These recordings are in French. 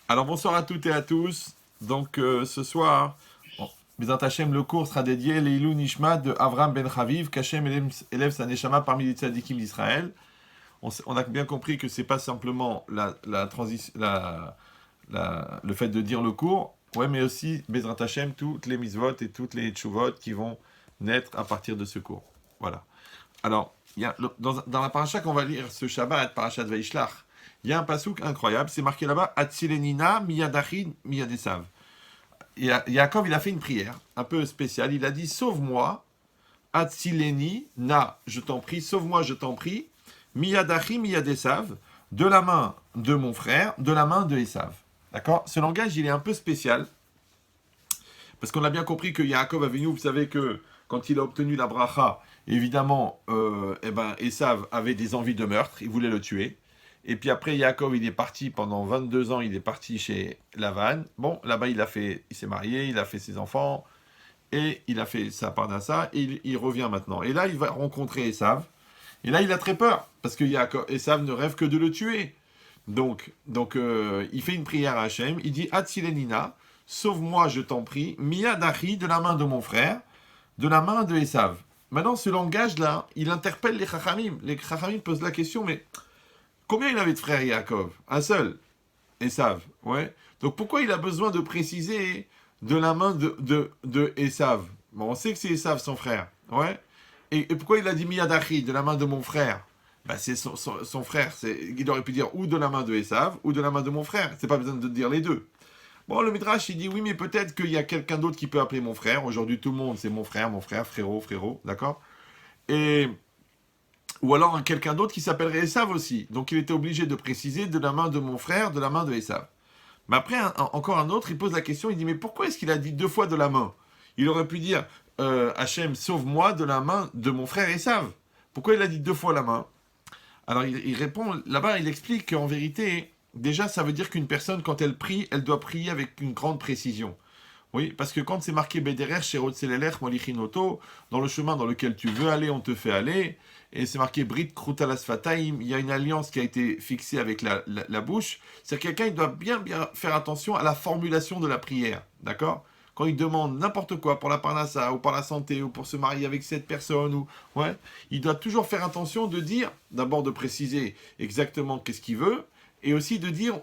Alors bonsoir à toutes et à tous. Donc ce soir, Bezrat Hashem, le cours sera dédié Leilou Nishma de Avram Ben Chaviv, qu'Hashem élève sa neshama parmi les tzadikim d'Israël. On a bien compris que c'est pas simplement le fait de dire le cours, ouais, mais aussi Bezrat Hashem, toutes les misvot et toutes les tshuvot qui vont naître à partir de ce cours. Voilà. Alors, dans la paracha qu'on va lire ce Shabbat, parachat Vaishlach, il y a un pasouk incroyable, c'est marqué là-bas, Atzilenina miyadachin miyadesav. Yaakov, il a fait une prière un peu spéciale, il a dit, sauve-moi, Atzileni, na, je t'en prie, sauve-moi, je t'en prie, miyadachi miyadesav, de la main de mon frère, de la main de Esav. D'accord. Ce langage, il est un peu spécial, parce qu'on a bien compris que Yaakov Avinu, vous savez que quand il a obtenu la bracha, évidemment, Esav avait des envies de meurtre, il voulait le tuer. Et puis après, Yaakov, il est parti pendant 22 ans, il est parti chez Lavan. Bon, là-bas, il s'est marié, il a fait ses enfants, et il a fait sa parnassa, et il revient maintenant. Et là, il va rencontrer Esav. Et là, il a très peur, parce que Esav ne rêve que de le tuer. Donc, il fait une prière à Hachem, il dit Hatzilenina, sauve-moi, je t'en prie, Miyadachi, de la main de mon frère, de la main de Esav. Maintenant, ce langage-là, il interpelle les Chachamim. Les Chachamim posent la question, mais combien il avait de frères Yaakov? Un seul, Esav. Ouais. Donc pourquoi il a besoin de préciser de la main de Esav? Bon, on sait que c'est Esav son frère. Ouais. Et pourquoi il a dit Miyadachi, de la main de mon frère? Bah, c'est son frère. Il aurait pu dire ou de la main de Esav ou de la main de mon frère. C'est pas besoin de dire les deux. Bon, le Midrash, il dit oui, mais peut-être qu'il y a quelqu'un d'autre qui peut appeler mon frère. Aujourd'hui, tout le monde, c'est mon frère, frérot, frérot, d'accord. Et ou alors quelqu'un d'autre qui s'appellerait Esav aussi. Donc il était obligé de préciser de la main de mon frère, de la main de Esav. Mais après, encore un autre, il pose la question, il dit, mais pourquoi est-ce qu'il a dit deux fois de la main? Il aurait pu dire, Hachem, sauve-moi de la main de mon frère Esav. Pourquoi il a dit deux fois la main? Alors il répond, là-bas, il explique qu'en vérité, déjà, ça veut dire qu'une personne, quand elle prie, elle doit prier avec une grande précision. Oui, parce que quand c'est marqué Bederer, Sherot Selelech, Molichinoto, dans le chemin dans lequel tu veux aller, on te fait aller, et c'est marqué Brit Krutalas Fataim, il y a une alliance qui a été fixée avec la bouche, c'est que quelqu'un il doit bien faire attention à la formulation de la prière, d'accord? Quand il demande n'importe quoi pour la parnassa, ou pour la santé, ou pour se marier avec cette personne, ou ouais, il doit toujours faire attention de dire, d'abord de préciser exactement qu'est-ce qu'il veut, et aussi de dire,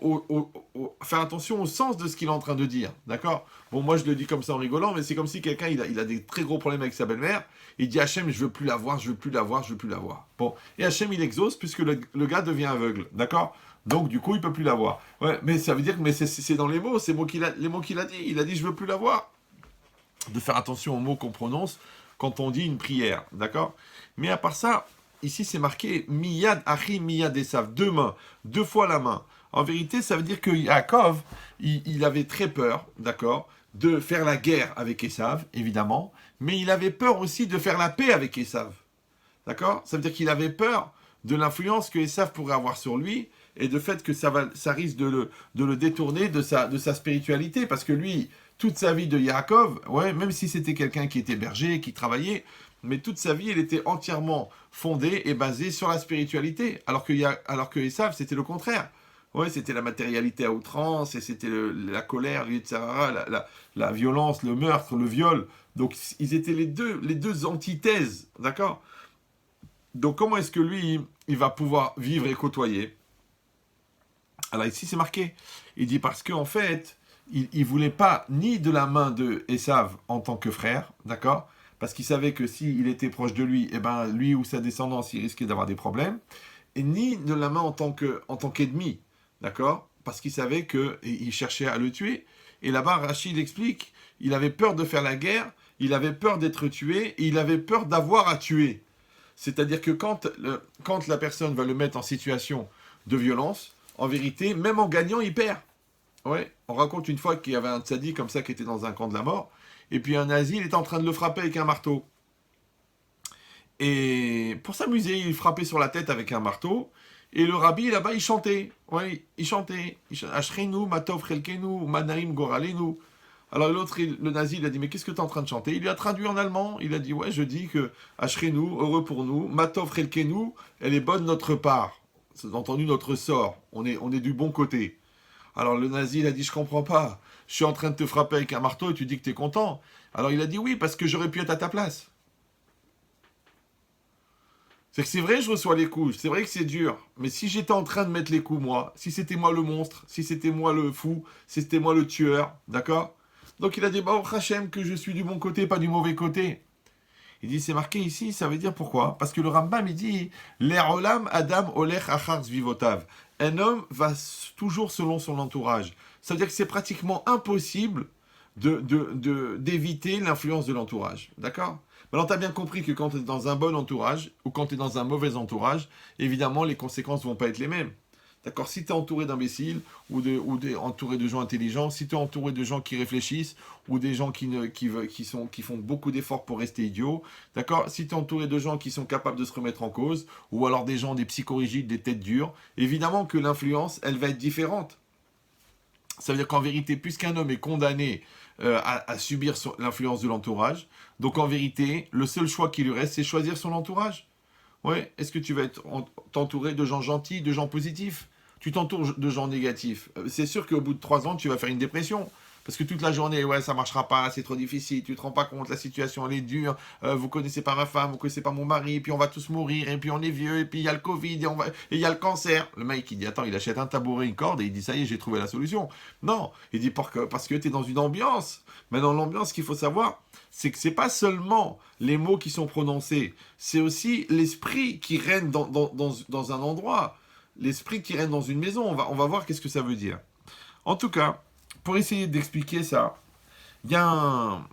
faire attention au sens de ce qu'il est en train de dire, d'accord? Bon, moi je le dis comme ça en rigolant, mais c'est comme si quelqu'un il a des très gros problèmes avec sa belle-mère, il dit Hachem, je veux plus la voir, je veux plus la voir, je veux plus la voir. Bon, et Hachem il exauce puisque le gars devient aveugle, d'accord? Donc du coup il peut plus la voir. Ouais, mais ça veut dire que mais c'est dans les mots, les mots qu'il a dit. Il a dit je veux plus la voir. De faire attention aux mots qu'on prononce quand on dit une prière, d'accord? Mais à part ça, ici c'est marqué Miyad Achi Miyad Esav, deux mains, deux fois la main. En vérité, ça veut dire que Yaakov, il avait très peur, d'accord, de faire la guerre avec Esav, évidemment, mais il avait peur aussi de faire la paix avec Esav, d'accord? Ça veut dire qu'il avait peur de l'influence que Esav pourrait avoir sur lui et de fait que ça risque de le détourner de sa spiritualité, parce que lui, toute sa vie de Yaakov, ouais, même si c'était quelqu'un qui était berger, qui travaillait, mais toute sa vie, elle était entièrement fondée et basée sur la spiritualité, alors que Esav, c'était le contraire. Ouais, c'était la matérialité à outrance, et c'était la colère, etc., la violence, le meurtre, le viol. Donc, ils étaient les deux antithèses, d'accord? Donc, comment est-ce que lui, il va pouvoir vivre et côtoyer? Alors ici, c'est marqué. Il dit parce qu'en fait, il ne voulait pas ni de la main de Esav en tant que frère, d'accord? Parce qu'il savait que s'il était proche de lui, eh ben, lui ou sa descendance, il risquait d'avoir des problèmes. Et ni de la main en tant qu'ennemi, d'accord? Parce qu'il savait qu'il cherchait à le tuer. Et là-bas, Rachid explique, il avait peur de faire la guerre, il avait peur d'être tué, et il avait peur d'avoir à tuer. C'est-à-dire que quand la personne va le mettre en situation de violence, en vérité, même en gagnant, il perd. Ouais. On raconte une fois qu'il y avait un tzaddik comme ça qui était dans un camp de la mort, et puis un nazi, il était en train de le frapper avec un marteau. Et pour s'amuser, il frappait sur la tête avec un marteau, et le rabbi, là-bas, il chantait. Ouais, il chantait. Ashrenu, Matov Chelkenu, Manaim Goralenu. Alors l'autre, le nazi, il a dit, mais qu'est-ce que tu es en train de chanter? Il lui a traduit en allemand. Il a dit, ouais, je dis que Ashrenu, heureux pour nous, Matov Chelkenu, elle est bonne notre part. C'est entendu notre sort. On est du bon côté. Alors le nazi, il a dit, je comprends pas. Je suis en train de te frapper avec un marteau et tu dis que tu es content. Alors il a dit, oui, parce que j'aurais pu être à ta place. C'est vrai, je reçois les coups, c'est vrai que c'est dur, mais si j'étais en train de mettre les coups, moi, si c'était moi le monstre, si c'était moi le fou, si c'était moi le tueur, d'accord? Donc il a dit, bah, oh Hachem, que je suis du bon côté, pas du mauvais côté. Il dit, c'est marqué ici, ça veut dire pourquoi? Parce que le Rambam, il dit, L'Erolam Adam Olech Achar Zvivotav. Un homme va toujours selon son entourage. Ça veut dire que c'est pratiquement impossible d'éviter l'influence de l'entourage. D'accord? Maintenant, tu as bien compris que quand tu es dans un bon entourage ou quand tu es dans un mauvais entourage, évidemment, les conséquences ne vont pas être les mêmes. D'accord? Si tu es entouré d'imbéciles entouré de gens intelligents, si tu es entouré de gens qui réfléchissent ou des gens qui font beaucoup d'efforts pour rester idiots, d'accord? Si tu es entouré de gens qui sont capables de se remettre en cause ou alors des gens, des psychorigides, des têtes dures, évidemment que l'influence, elle va être différente. Ça veut dire qu'en vérité, puisqu'un homme est condamné à subir l'influence de l'entourage, donc en vérité, le seul choix qui lui reste, c'est choisir son entourage. Ouais, est-ce que tu vas t'entourer de gens gentils, de gens positifs? Tu t'entoures de gens négatifs. C'est sûr qu'au bout de 3 ans, tu vas faire une dépression. Parce que toute la journée, ouais, ça marchera pas, c'est trop difficile, tu te rends pas compte, la situation elle est dure, vous connaissez pas ma femme, vous connaissez pas mon mari, puis on va tous mourir, et puis on est vieux, et puis il y a le Covid, et il y a le cancer. Le mec il dit, attends, il achète un tabouret, une corde, et il dit, ça y est, j'ai trouvé la solution. Non, il dit, parce que tu es dans une ambiance. Mais dans l'ambiance, ce qu'il faut savoir, c'est que c'est pas seulement les mots qui sont prononcés, c'est aussi l'esprit qui règne dans un endroit, l'esprit qui règne dans une maison. On va voir qu'est-ce que ça veut dire. En tout cas, pour essayer d'expliquer ça, il y a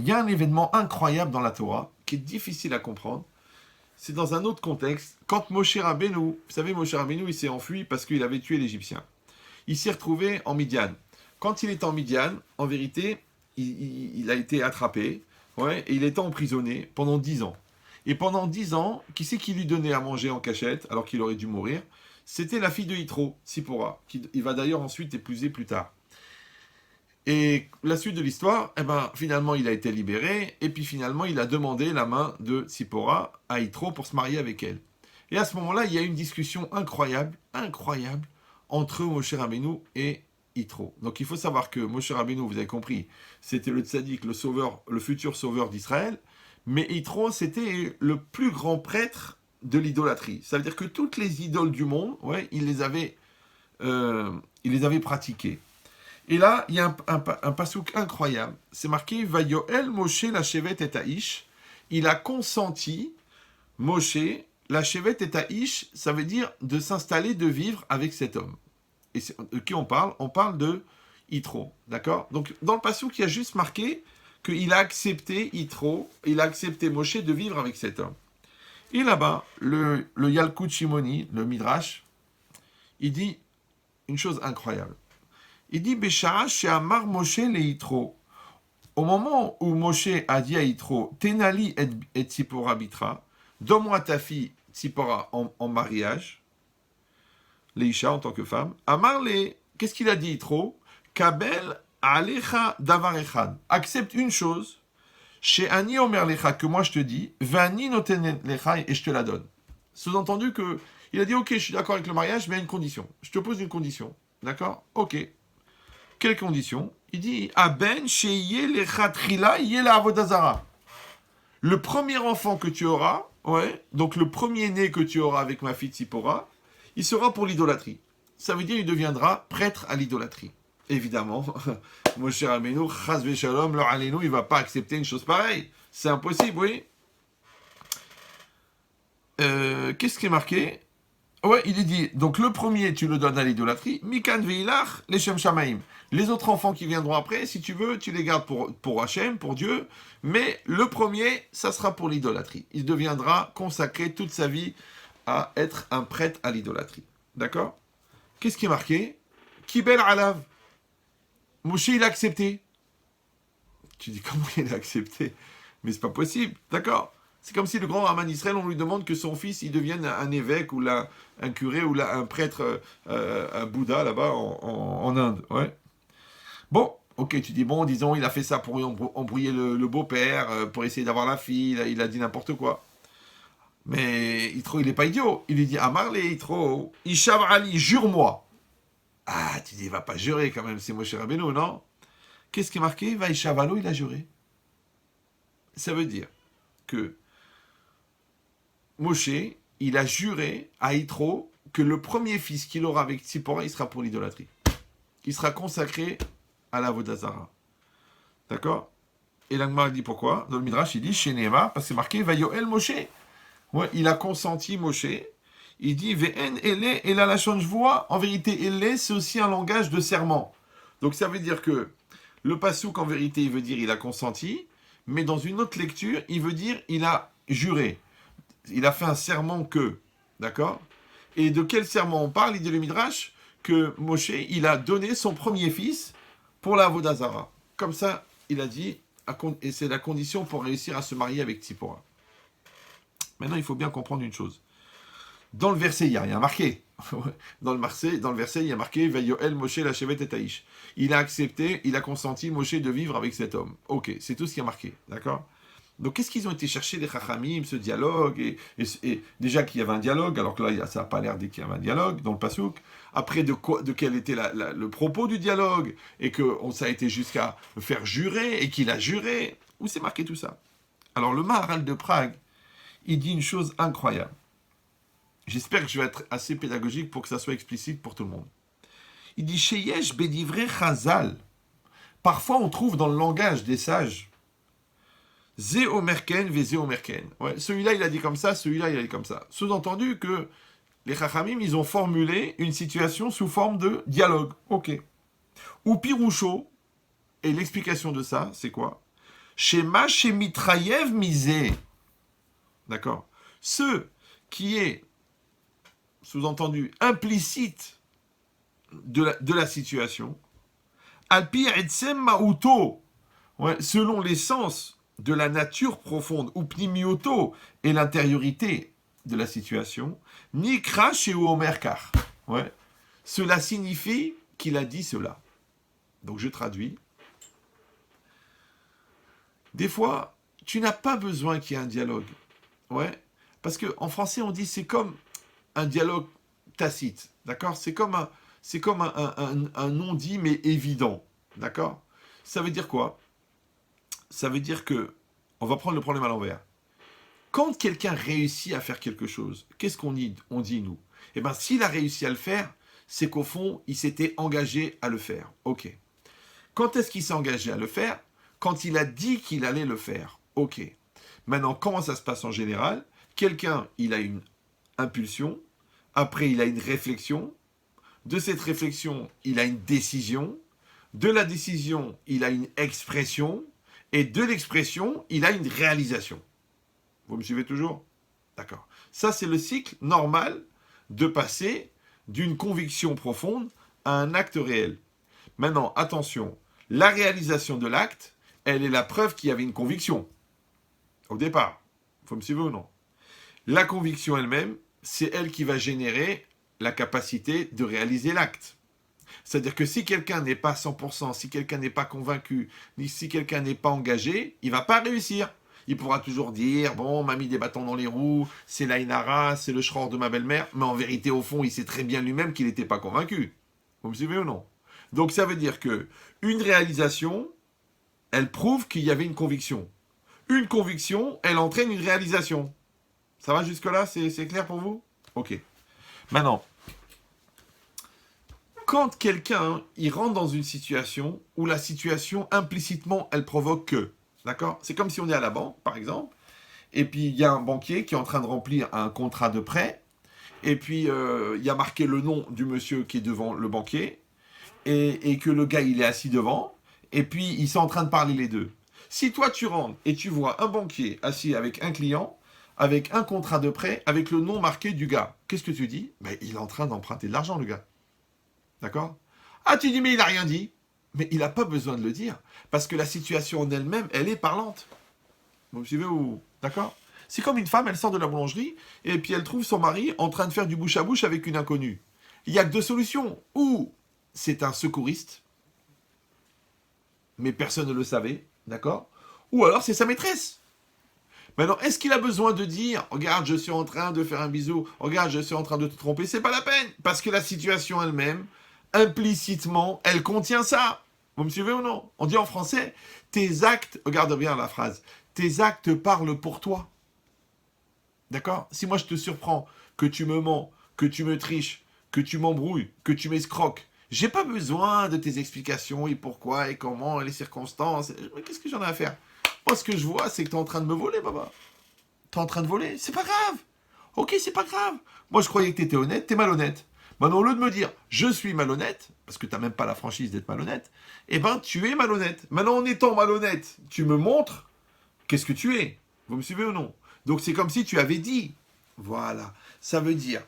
un événement incroyable dans la Torah qui est difficile à comprendre. C'est dans un autre contexte. Quand Moshe Rabbeinu, vous savez, Moshe Rabbeinu, il s'est enfui parce qu'il avait tué l'Égyptien. Il s'est retrouvé en Midian. Quand il était en Midian, en vérité, il a été attrapé, ouais, et il était emprisonné pendant 10 ans. Et pendant 10 ans, qui c'est qui lui donnait à manger en cachette, alors qu'il aurait dû mourir? C'était la fille de Yitro, Sipora, qu'il va d'ailleurs ensuite épouser plus tard. Et la suite de l'histoire, eh ben, finalement, il a été libéré, et puis finalement, il a demandé la main de Sipora à Yitro pour se marier avec elle. Et à ce moment-là, il y a une discussion incroyable, entre Moshe Rabbeinu et Yitro. Donc il faut savoir que Moshe Rabbeinu, vous avez compris, c'était le tzaddik, le sauveur, le futur sauveur d'Israël, mais Yitro, c'était le plus grand prêtre de l'idolâtrie. Ça veut dire que toutes les idoles du monde, ouais, il les avait pratiquées. Et là, il y a un pasouk incroyable. C'est marqué Vayoel Moshe la Shevet et Aish. Il a consenti, Moshe, la Shevet et Aish, ça veut dire de s'installer, de vivre avec cet homme. Et de qui on parle? On parle de Yitro. D'accord? Donc, dans le pasouk, il y a juste marqué qu'il a accepté Yitro, il a accepté Moshe de vivre avec cet homme. Et là-bas, le Yalkut Shimoni, le Midrash, il dit une chose incroyable. Il dit Béchara chez Amar Moshe le Yitro. Au moment où Moshe a dit à Yitro, Tenali et Tzipora Bitra, donne-moi ta fille Tzipora en mariage, Leisha en tant que femme. Amar le, qu'est-ce qu'il a dit Yitro? Kabel alecha davar echad. Accepte une chose, chez Ani Omer lecha, que moi je te dis, Vani noten lecha, et je te la donne. Sous-entendu que, il a dit, ok, je suis d'accord avec le mariage, mais à une condition. Je te pose une condition. D'accord? Ok. Quelle condition? Il dit Aben sheye lechatrila yela avodazara. Le premier enfant que tu auras, ouais, donc le premier né que tu auras avec ma fille Tzipora, il sera pour l'idolâtrie. Ça veut dire il deviendra prêtre à l'idolâtrie. Évidemment, Moshe Rabbeinu, chas v'shalom, leur aleinu, il va pas accepter une chose pareille. C'est impossible, oui. Qu'est-ce qui est marqué? Ouais, il est dit, donc le premier, tu le donnes à l'idolâtrie, Mikan veilach, les Shem Shamaim. Les autres enfants qui viendront après, si tu veux, tu les gardes pour Hachem, pour Dieu, mais le premier, ça sera pour l'idolâtrie. Il deviendra consacré toute sa vie à être un prêtre à l'idolâtrie. D'accord? Qu'est-ce qui est marqué? Kibel alav. Moshe, il a accepté. Tu dis, comment il a accepté? Mais c'est pas possible, d'accord? C'est comme si le grand Raman d'Israël, on lui demande que son fils, il devienne un évêque, ou là, un curé, ou là, un prêtre, un Bouddha, là-bas, en Inde, ouais. Bon, ok, tu dis, bon, disons, il a fait ça pour embrouiller le beau-père, pour essayer d'avoir la fille, il a dit n'importe quoi. Mais Yitro, il n'est pas idiot. Il lui dit, Amarle, Yitro, Ishav Ali, jure-moi. Ah, tu dis, il va pas jurer quand même, c'est Moshe Rabbeinu, non? Qu'est-ce qui est marqué? Vaïchavalo, il a juré. Ça veut dire que Moshe, il a juré à Yitro que le premier fils qu'il aura avec Tzipora, il sera pour l'idolâtrie. Il sera consacré à la Vodazara. D'accord? Et l'Agmar dit pourquoi? Dans le Midrash, il dit chez Nehema, parce que c'est marqué Vayoel Moshe. Ouais, il a consenti Moshe. Il dit Ve'en ele et la shonjvoa. En vérité, ele, c'est aussi un langage de serment. Donc ça veut dire que le pasouk, en vérité, il veut dire il a consenti, mais dans une autre lecture, il veut dire il a juré. Il a fait un serment que. D'accord? Et de quel serment on parle? Il dit le Midrash que Moshe, il a donné son premier fils pour la Vodazara. Comme ça, il a dit, et c'est la condition pour réussir à se marier avec Tzipora. Maintenant, il faut bien comprendre une chose. Dans le verset, il n'y a rien marqué. Dans le verset, il y a marqué Vayoel Moshe la Shevet et Taïsh. Il a accepté, il a consenti Moshe de vivre avec cet homme. Ok, c'est tout ce qui a marqué. D'accord? Donc, qu'est-ce qu'ils ont été chercher, les Chachamim, ce dialogue et déjà qu'il y avait un dialogue, alors que là, ça n'a pas l'air qu'il y avait un dialogue dans le Passouk. Après, de quel était le propos du dialogue, et que ça a été jusqu'à faire jurer, et qu'il a juré. Où c'est marqué tout ça? Alors, le Maharal de Prague, il dit une chose incroyable. J'espère que je vais être assez pédagogique pour que ça soit explicite pour tout le monde. Il dit Sheyesh bedivre chazal. Parfois, on trouve dans le langage des sages Zé omerken ve zé omerken. Ouais, celui-là, il a dit comme ça, celui-là, il a dit comme ça. Sous-entendu que les Chachamim, ils ont formulé une situation sous forme de dialogue. Ok. Ou Piroucho, et l'explication de ça, c'est quoi? Shema shemitrayev misé. D'accord? Ce qui est, sous-entendu, implicite de la situation, alpi etsem ma'uto, ouais, selon l'essence de la nature profonde, ou pnimioto, et l'intériorité de la situation, nikra chez omerkar. Ouais. Cela signifie qu'il a dit cela. Donc je traduis. Des fois, tu n'as pas besoin qu'il y ait un dialogue. Ouais. Parce qu'en français, on dit c'est comme un dialogue tacite. D'accord? C'est comme un non-dit, mais évident. D'accord? Ça veut dire quoi? Ça veut dire que, on va prendre le problème à l'envers. Quand quelqu'un réussit à faire quelque chose, qu'est-ce qu'on dit, nous? Eh bien, s'il a réussi à le faire, c'est qu'au fond, il s'était engagé à le faire. Ok. Quand est-ce qu'il s'est engagé à le faire? Quand il a dit qu'il allait le faire. Ok. Maintenant, comment ça se passe en général? Quelqu'un, il a une impulsion, après il a une réflexion, de cette réflexion, il a une décision, de la décision, il a une expression, et de l'expression, il a une réalisation. Vous me suivez toujours? D'accord. Ça, c'est le cycle normal de passer d'une conviction profonde à un acte réel. Maintenant, attention, la réalisation de l'acte, elle est la preuve qu'il y avait une conviction. Au départ. Vous me suivez ou non? La conviction elle-même, c'est elle qui va générer la capacité de réaliser l'acte. C'est-à-dire que si quelqu'un n'est pas 100%, si quelqu'un n'est pas convaincu, ni si quelqu'un n'est pas engagé, il ne va pas réussir. Il pourra toujours dire, bon, m'a mis des bâtons dans les roues, c'est l'Aïnara, c'est le shror de ma belle-mère, mais en vérité, au fond, il sait très bien lui-même qu'il n'était pas convaincu. Vous me suivez ou non? Donc ça veut dire que une réalisation, elle prouve qu'il y avait une conviction. Une conviction, elle entraîne une réalisation. Ça va jusque-là? C'est clair pour vous? Ok. Maintenant, quand quelqu'un, il rentre dans une situation où la situation, implicitement, elle provoque que. D'accord? C'est comme si on est à la banque, par exemple, et puis il y a un banquier qui est en train de remplir un contrat de prêt, et puis il y a marqué le nom du monsieur qui est devant le banquier, et que le gars, il est assis devant, et puis ils sont en train de parler les deux. Si toi, tu rentres et tu vois un banquier assis avec un client, avec un contrat de prêt, avec le nom marqué du gars, qu'est-ce que tu dis? Ben, il est en train d'emprunter de l'argent, le gars. D'accord? Ah, tu dis, mais il n'a rien dit. Mais il n'a pas besoin de le dire, parce que la situation en elle-même, elle est parlante. Vous me suivez ou... D'accord? C'est comme une femme, elle sort de la boulangerie, et puis elle trouve son mari en train de faire du bouche à bouche avec une inconnue. Il n'y a que deux solutions. Ou c'est un secouriste, mais personne ne le savait, d'accord? Ou alors c'est sa maîtresse. Maintenant, est-ce qu'il a besoin de dire, regarde, je suis en train de faire un bisou, regarde, je suis en train de te tromper? C'est pas la peine, parce que la situation elle-même, implicitement, elle contient ça. Vous me suivez ou non? On dit en français, tes actes, regarde bien la phrase, tes actes parlent pour toi. D'accord? Si moi je te surprends, que tu me mens, que tu me triches, que tu m'embrouilles, que tu m'escroques, j'ai pas besoin de tes explications et pourquoi et comment et les circonstances. Mais qu'est-ce que j'en ai à faire? Moi, ce que je vois, c'est que tu es en train de me voler, Baba. Tu es en train de voler. C'est pas grave. Ok, c'est pas grave. Moi, je croyais que tu étais honnête, tu es malhonnête. Maintenant, au lieu de me dire je suis malhonnête, parce que tu n'as même pas la franchise d'être malhonnête, eh ben, tu es malhonnête. Maintenant, en étant malhonnête, tu me montres qu'est-ce que tu es. Vous me suivez ou non? Donc, c'est comme si tu avais dit. Voilà. Ça veut dire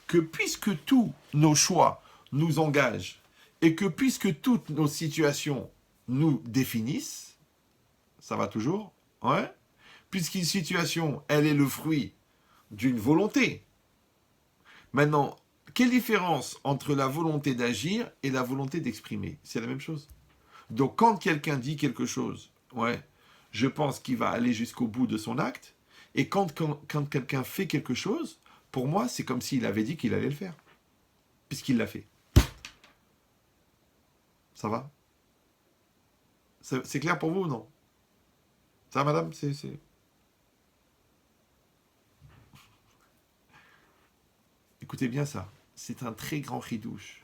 que puisque tous nos choix nous engagent et que puisque toutes nos situations nous définissent, ça va toujours? Ouais. Puisqu'une situation, elle est le fruit d'une volonté. Maintenant, quelle différence entre la volonté d'agir et la volonté d'exprimer? C'est la même chose. Donc, quand quelqu'un dit quelque chose, ouais, je pense qu'il va aller jusqu'au bout de son acte. Et quand quelqu'un fait quelque chose, pour moi, c'est comme s'il avait dit qu'il allait le faire. Puisqu'il l'a fait. Ça va? C'est clair pour vous ou non? Ça va, madame? Écoutez bien ça. C'est un très grand ridouche.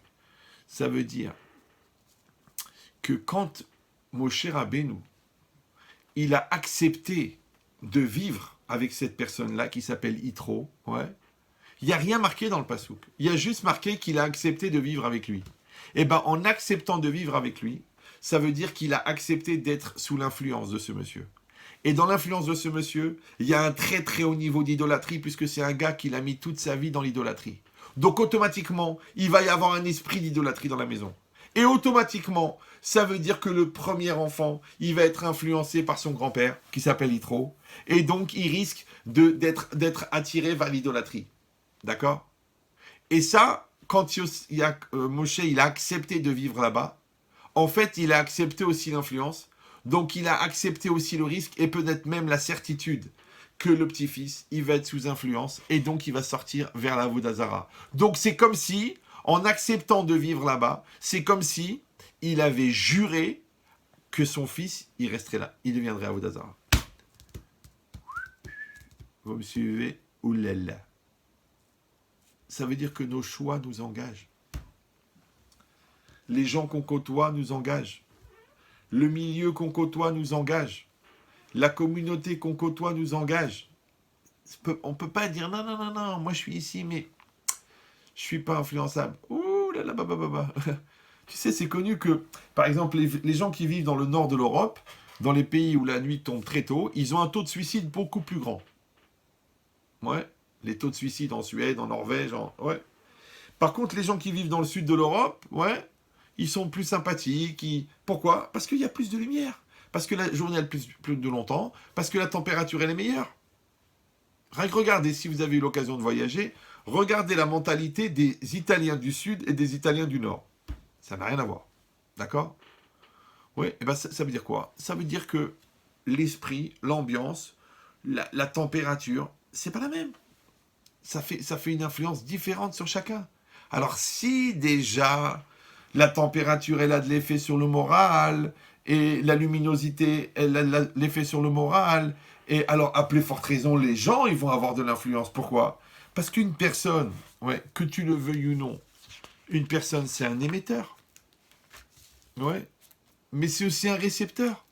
Ça veut dire que quand Moshe Rabbeinu, il a accepté de vivre avec cette personne-là qui s'appelle Yitro, ouais, il n'y a rien marqué dans le passouk. Il y a juste marqué qu'il a accepté de vivre avec lui. Et bien, en acceptant de vivre avec lui, ça veut dire qu'il a accepté d'être sous l'influence de ce monsieur. Et dans l'influence de ce monsieur, il y a un très très haut niveau d'idolâtrie, puisque c'est un gars qui a mis toute sa vie dans l'idolâtrie. Donc automatiquement, il va y avoir un esprit d'idolâtrie dans la maison. Et automatiquement, ça veut dire que le premier enfant, il va être influencé par son grand-père, qui s'appelle Yitro, et donc il risque d'être attiré vers l'idolâtrie. D'accord? Et ça, quand Moshe il a accepté de vivre là-bas, en fait, il a accepté aussi l'influence, donc il a accepté aussi le risque, et peut-être même la certitude que le petit-fils, il va être sous influence, et donc il va sortir vers la Vodazara. Donc c'est comme si, en acceptant de vivre là-bas, c'est comme si il avait juré que son fils, il resterait là, il deviendrait Vodazara. Vous me suivez? Oulala. Ça veut dire que nos choix nous engagent. Les gens qu'on côtoie nous engagent. Le milieu qu'on côtoie nous engage. La communauté qu'on côtoie nous engage. On ne peut pas dire non, moi je suis ici, mais je ne suis pas influençable. Ouh là là, bah. Tu sais, c'est connu que, par exemple, les gens qui vivent dans le nord de l'Europe, dans les pays où la nuit tombe très tôt, ils ont un taux de suicide beaucoup plus grand. Ouais. Les taux de suicide en Suède, en Norvège, ouais. Par contre, les gens qui vivent dans le sud de l'Europe, ouais, ils sont plus sympathiques. Pourquoi? Parce qu'il y a plus de lumière. Parce que la journée, elle plus de longtemps. Parce que la température, elle est meilleure. Regardez, si vous avez eu l'occasion de voyager, regardez la mentalité des Italiens du sud et des Italiens du nord. Ça n'a rien à voir. D'accord? Oui, et ben ça veut dire quoi? Ça veut dire que l'esprit, l'ambiance, la température, c'est pas la même. Ça fait une influence différente sur chacun. Alors si déjà la température elle a de l'effet sur le moral et la luminosité elle a l'effet sur le moral, et alors à plus forte raison les gens ils vont avoir de l'influence. Pourquoi? Parce qu'une personne, ouais, que tu le veuilles ou non, une personne c'est un émetteur, ouais, mais c'est aussi un récepteur.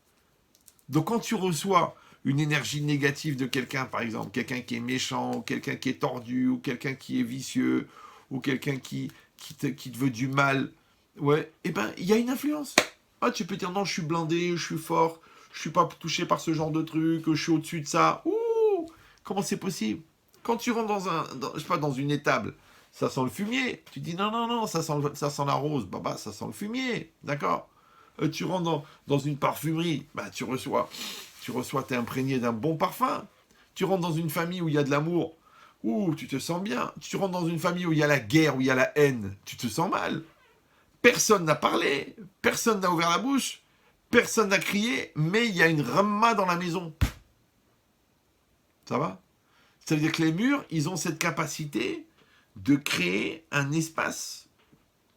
Donc quand tu reçois une énergie négative de quelqu'un, par exemple, quelqu'un qui est méchant, ou quelqu'un qui est tordu, ou quelqu'un qui est vicieux, ou quelqu'un qui te veut du mal, ouais, eh ben, il y a une influence. Ah, tu peux dire non, je suis blindé, je suis fort, je suis pas touché par ce genre de truc, je suis au-dessus de ça. Ouh, comment c'est possible? Quand tu rentres je sais pas, dans une étable, ça sent le fumier. Tu dis non, ça sent la rose. Bah, ça sent le fumier, d'accord? Tu rentres dans une parfumerie, bah, tu reçois, t'es imprégné d'un bon parfum. Tu rentres dans une famille où il y a de l'amour, tu te sens bien. Tu rentres dans une famille où il y a la guerre, où il y a la haine, tu te sens mal. Personne n'a parlé, personne n'a ouvert la bouche, personne n'a crié, mais il y a une ramma dans la maison. Ça va? Ça veut dire que les murs, ils ont cette capacité de créer un espace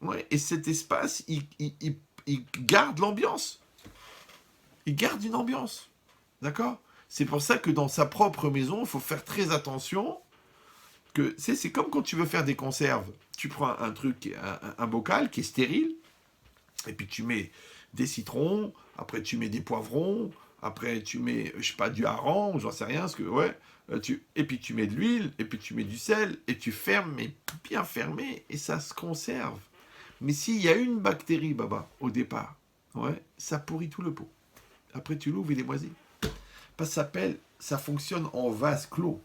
Ouais, et cet espace, il garde l'ambiance. Il garde une ambiance. D'accord? C'est pour ça que dans sa propre maison, il faut faire très attention. Que c'est comme quand tu veux faire des conserves. Tu prends un truc, un bocal qui est stérile, et puis tu mets des citrons, après tu mets des poivrons, après tu mets, je sais pas, du hareng, j'en sais rien, ouais. Et puis tu mets de l'huile, et puis tu mets du sel, et tu fermes, mais bien fermé, et ça se conserve. Mais s'il y a une bactérie, Baba, au départ, ouais, ça pourrit tout le pot. Après tu l'ouvres, il est moisi. Parce que ça fonctionne en vase clos.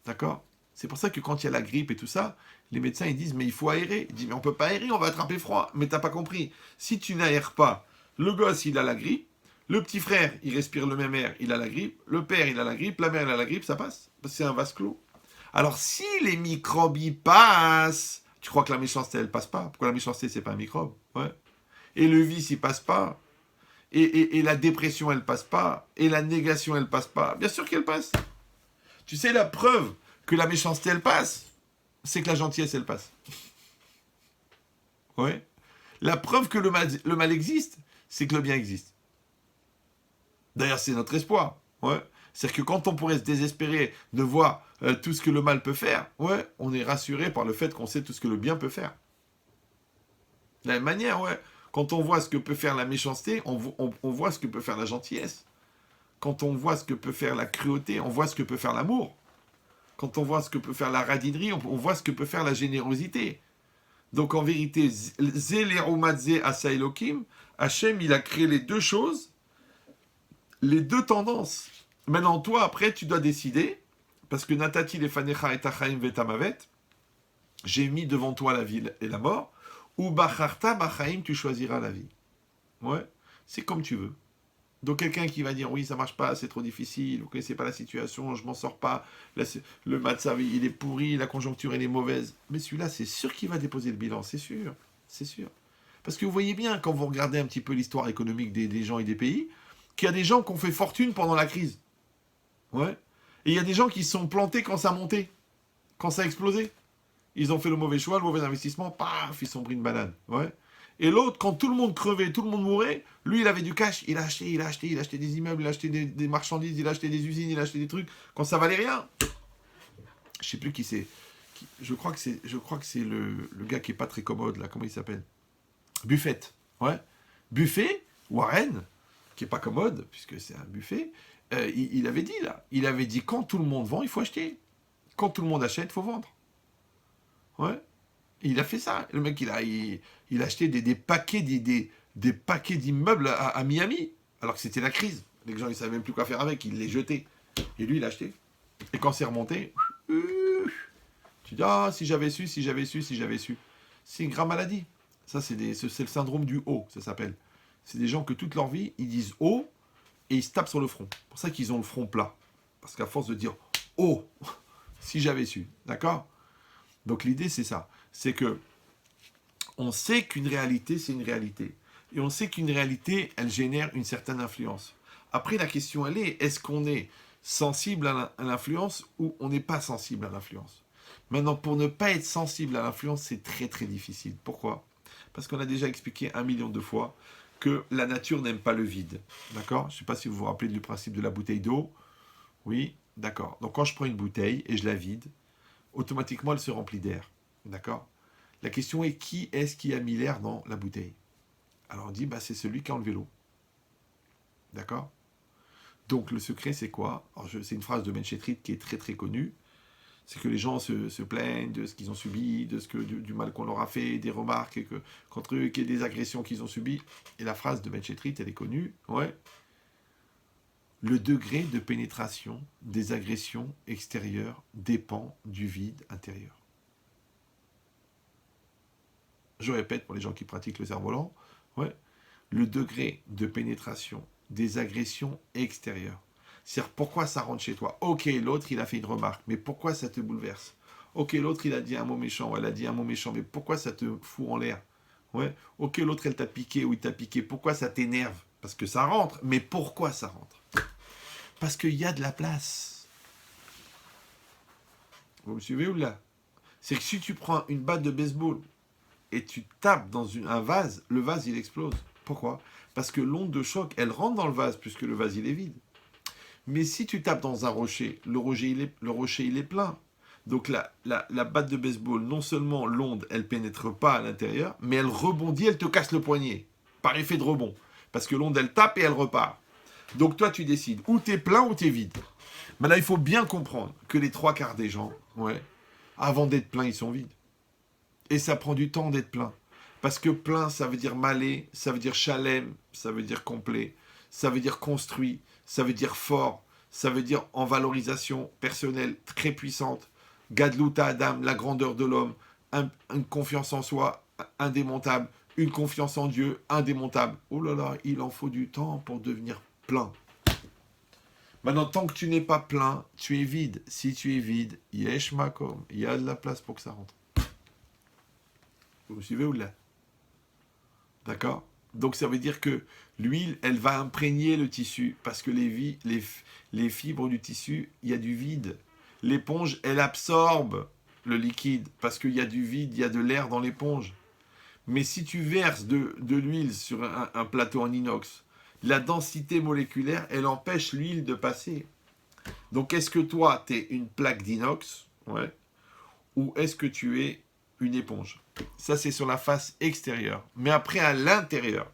D'accord? C'est pour ça que quand il y a la grippe et tout ça, les médecins ils disent mais il faut aérer. Ils disent mais on peut pas aérer, on va attraper froid. Mais t'as pas compris. Si tu n'aères pas, le gosse il a la grippe, le petit frère il respire le même air, il a la grippe, le père il a la grippe, la mère elle a la grippe, ça passe. Parce que c'est un vase clos. Alors si les microbes y passent, tu crois que la méchanceté elle passe pas? Pourquoi la méchanceté c'est pas un microbe? Ouais. Et le vice il passe pas. Et la dépression elle passe pas. Et la négation elle passe pas. Bien sûr qu'elle passe. Tu sais, la preuve que la méchanceté, elle passe, c'est que la gentillesse, elle passe. Ouais. La preuve que le mal existe, c'est que le bien existe. D'ailleurs, c'est notre espoir. Ouais. C'est-à-dire que quand on pourrait se désespérer de voir tout ce que le mal peut faire, ouais, on est rassuré par le fait qu'on sait tout ce que le bien peut faire. De la même manière, ouais. Quand on voit ce que peut faire la méchanceté, on voit ce que peut faire la gentillesse. Quand on voit ce que peut faire la cruauté, on voit ce que peut faire l'amour. Quand on voit ce que peut faire la radinerie, on voit ce que peut faire la générosité. Donc en vérité, Zéléroumadze Asailokim, Hachem, il a créé les deux choses, les deux tendances. Maintenant, toi, après, tu dois décider, parce que Natati lefanecha et tachaim vetamavet, j'ai mis devant toi la vie et la mort, ou bacharta bachaim, tu choisiras la vie. Ouais, c'est comme tu veux. Donc quelqu'un qui va dire oui ça marche pas, c'est trop difficile, vous connaissez pas la situation, je m'en sors pas, le matzav il est pourri, la conjoncture elle est mauvaise. Mais celui-là c'est sûr qu'il va déposer le bilan, c'est sûr, c'est sûr. Parce que vous voyez bien quand vous regardez un petit peu l'histoire économique des gens et des pays, qu'il y a des gens qui ont fait fortune pendant la crise. Ouais. Et il y a des gens qui se sont plantés quand ça montait, quand ça a explosé. Ils ont fait le mauvais choix, le mauvais investissement, paf, ils sont pris une banane. Ouais. Et l'autre, quand tout le monde crevait, tout le monde mourait, lui, il avait du cash, il a acheté des immeubles, il a acheté des marchandises, il a acheté des usines, il a acheté des trucs. Quand ça valait rien, je sais plus qui c'est. Je crois que c'est le gars qui est pas très commode là. Comment il s'appelle? Buffett. Ouais. Buffet, Warren, qui est pas commode puisque c'est un buffet. Il avait dit là. Il avait dit quand tout le monde vend, il faut acheter. Quand tout le monde achète, il faut vendre. Ouais. Il a fait ça. Le mec, il a acheté des paquets, des paquets d'immeubles à Miami, alors que c'était la crise. Les gens, ils ne savaient même plus quoi faire avec, ils les jetaient. Et lui, il a acheté. Et quand c'est remonté, tu dis, ah, si j'avais su, si j'avais su, si j'avais su. C'est une grave maladie. Ça, c'est le syndrome du haut, ça s'appelle. C'est des gens que toute leur vie, ils disent haut et ils se tapent sur le front. C'est pour ça qu'ils ont le front plat. Parce qu'à force de dire haut, si j'avais su, d'accord? Donc l'idée, c'est ça. C'est que on sait qu'une réalité, c'est une réalité. Et on sait qu'une réalité, elle génère une certaine influence. Après, la question, elle est qu'on est sensible à l'influence ou on n'est pas sensible à l'influence? Maintenant, pour ne pas être sensible à l'influence, c'est très très difficile. Pourquoi? Parce qu'on a déjà expliqué 1 million de fois que la nature n'aime pas le vide. D'accord? Je ne sais pas si vous vous rappelez du principe de la bouteille d'eau. Oui? D'accord. Donc quand je prends une bouteille et je la vide, automatiquement elle se remplit d'air. D'accord? La question est qui est-ce qui a mis l'air dans la bouteille? Alors on dit bah, c'est celui qui a enlevé l'eau. D'accord? Donc le secret c'est quoi? C'est une phrase de Benchetrit qui est très très connue. C'est que les gens se plaignent de ce qu'ils ont subi, du mal qu'on leur a fait, des remarques contre eux, qu'il y ait des agressions qu'ils ont subies. Et la phrase de Benchetrit, elle est connue. Ouais. Le degré de pénétration des agressions extérieures dépend du vide intérieur. Je répète pour les gens qui pratiquent le cerf-volant, ouais, le degré de pénétration des agressions extérieures. C'est-à-dire pourquoi ça rentre chez toi. Ok, l'autre il a fait une remarque, mais pourquoi ça te bouleverse? Ok, l'autre il a dit un mot méchant, ou elle a dit un mot méchant, mais pourquoi ça te fout en l'air? Ouais. Ok, l'autre elle t'a piqué ou il t'a piqué, pourquoi ça t'énerve? Parce que ça rentre, mais pourquoi ça rentre? Parce qu'il y a de la place. Vous me suivez ou là? C'est que si tu prends une batte de baseball et tu tapes dans un vase, le vase, il explose. Pourquoi? Parce que l'onde de choc, elle rentre dans le vase, puisque le vase, il est vide. Mais si tu tapes dans un rocher, le rocher, il est plein. Donc la batte de baseball, non seulement l'onde, elle pénètre pas à l'intérieur, mais elle rebondit, elle te casse le poignet, par effet de rebond. Parce que l'onde, elle tape et elle repart. Donc toi, tu décides, ou t'es plein ou t'es vide. Maintenant, il faut bien comprendre que les 3/4 des gens, avant d'être pleins, ils sont vides. Et ça prend du temps d'être plein. Parce que plein, ça veut dire malé, ça veut dire chalem, ça veut dire complet, ça veut dire construit, ça veut dire fort, ça veut dire en valorisation personnelle très puissante. Gadluta Adam, la grandeur de l'homme, une confiance en soi indémontable, une confiance en Dieu indémontable. Oh là là, il en faut du temps pour devenir plein. Maintenant, tant que tu n'es pas plein, tu es vide. Si tu es vide, yesh makom, il y a de la place pour que ça rentre. Vous me suivez ou là? D'accord? Donc ça veut dire que l'huile, elle va imprégner le tissu, parce que les fibres du tissu, il y a du vide. L'éponge, elle absorbe le liquide, parce qu'il y a du vide, il y a de l'air dans l'éponge. Mais si tu verses de l'huile sur un plateau en inox, la densité moléculaire, elle empêche l'huile de passer. Donc est-ce que toi, tu es une plaque d'inox, ou est-ce que tu es une éponge? Ça, c'est sur la face extérieure. Mais après, à l'intérieur,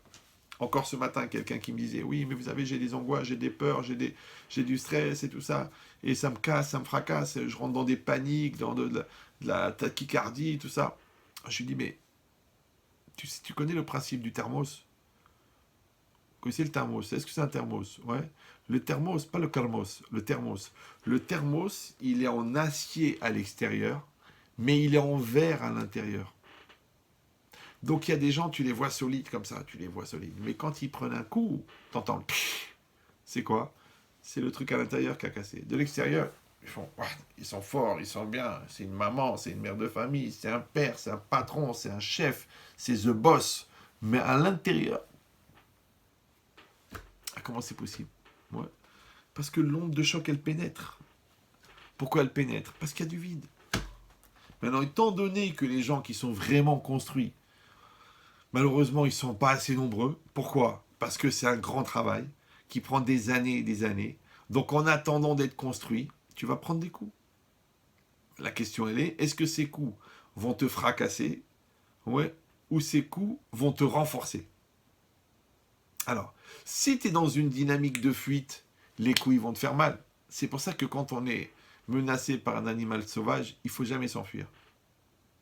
encore ce matin, quelqu'un qui me disait, oui, mais vous savez, j'ai des angoisses, j'ai des peurs, j'ai du stress et tout ça, et ça me casse, ça me fracasse, je rentre dans des paniques, dans de la tachycardie, tout ça. Je lui dis, mais tu connais le principe du thermos? Que c'est le thermos? Est-ce que c'est un thermos? Ouais. Le thermos, pas le thermos, le thermos. Le thermos, il est en acier à l'extérieur, mais il est en verre à l'intérieur. Donc il y a des gens, tu les vois solides comme ça, tu les vois solides. Mais quand ils prennent un coup, t'entends le pfff. C'est quoi? C'est le truc à l'intérieur qui a cassé. De l'extérieur, ils sont forts, ils sont bien. C'est une maman, c'est une mère de famille, c'est un père, c'est un patron, c'est un chef, c'est the boss. Mais à l'intérieur, comment c'est possible? Parce que l'onde de choc, elle pénètre. Pourquoi elle pénètre? Parce qu'il y a du vide. Maintenant, étant donné que les gens qui sont vraiment construits, malheureusement, ils ne sont pas assez nombreux. Pourquoi? Parce que c'est un grand travail qui prend des années et des années. Donc, en attendant d'être construit, tu vas prendre des coups. La question, elle est que ces coups vont te fracasser, ou ces coups vont te renforcer? Alors, si tu es dans une dynamique de fuite, les coups, ils vont te faire mal. C'est pour ça que quand on est menacé par un animal sauvage, il ne faut jamais s'enfuir.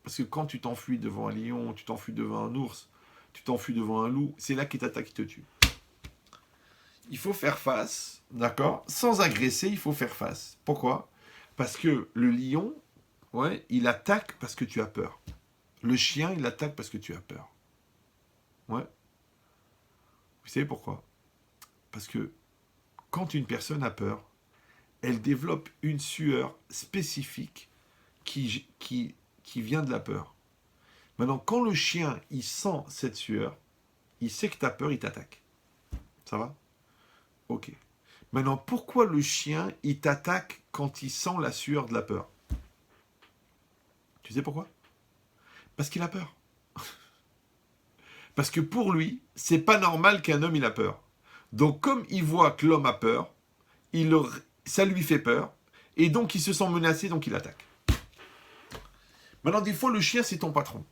Parce que quand tu t'enfuis devant un lion, tu t'enfuis devant un ours, tu t'enfuis devant un loup, c'est là qu'il t'attaque, qui te tue. Il faut faire face, d'accord? Sans agresser, il faut faire face. Pourquoi? Parce que le lion, il attaque parce que tu as peur. Le chien, il attaque parce que tu as peur. Vous savez pourquoi? Parce que quand une personne a peur, elle développe une sueur spécifique qui vient de la peur. Maintenant, quand le chien, il sent cette sueur, il sait que tu as peur, il t'attaque. Ça va? Ok. Maintenant, pourquoi le chien, il t'attaque quand il sent la sueur de la peur? Tu sais pourquoi? Parce qu'il a peur. Parce que pour lui, c'est pas normal qu'un homme, il a peur. Donc, comme il voit que l'homme a peur, ça lui fait peur, et donc il se sent menacé, donc il attaque. Maintenant, des fois, le chien, c'est ton patron.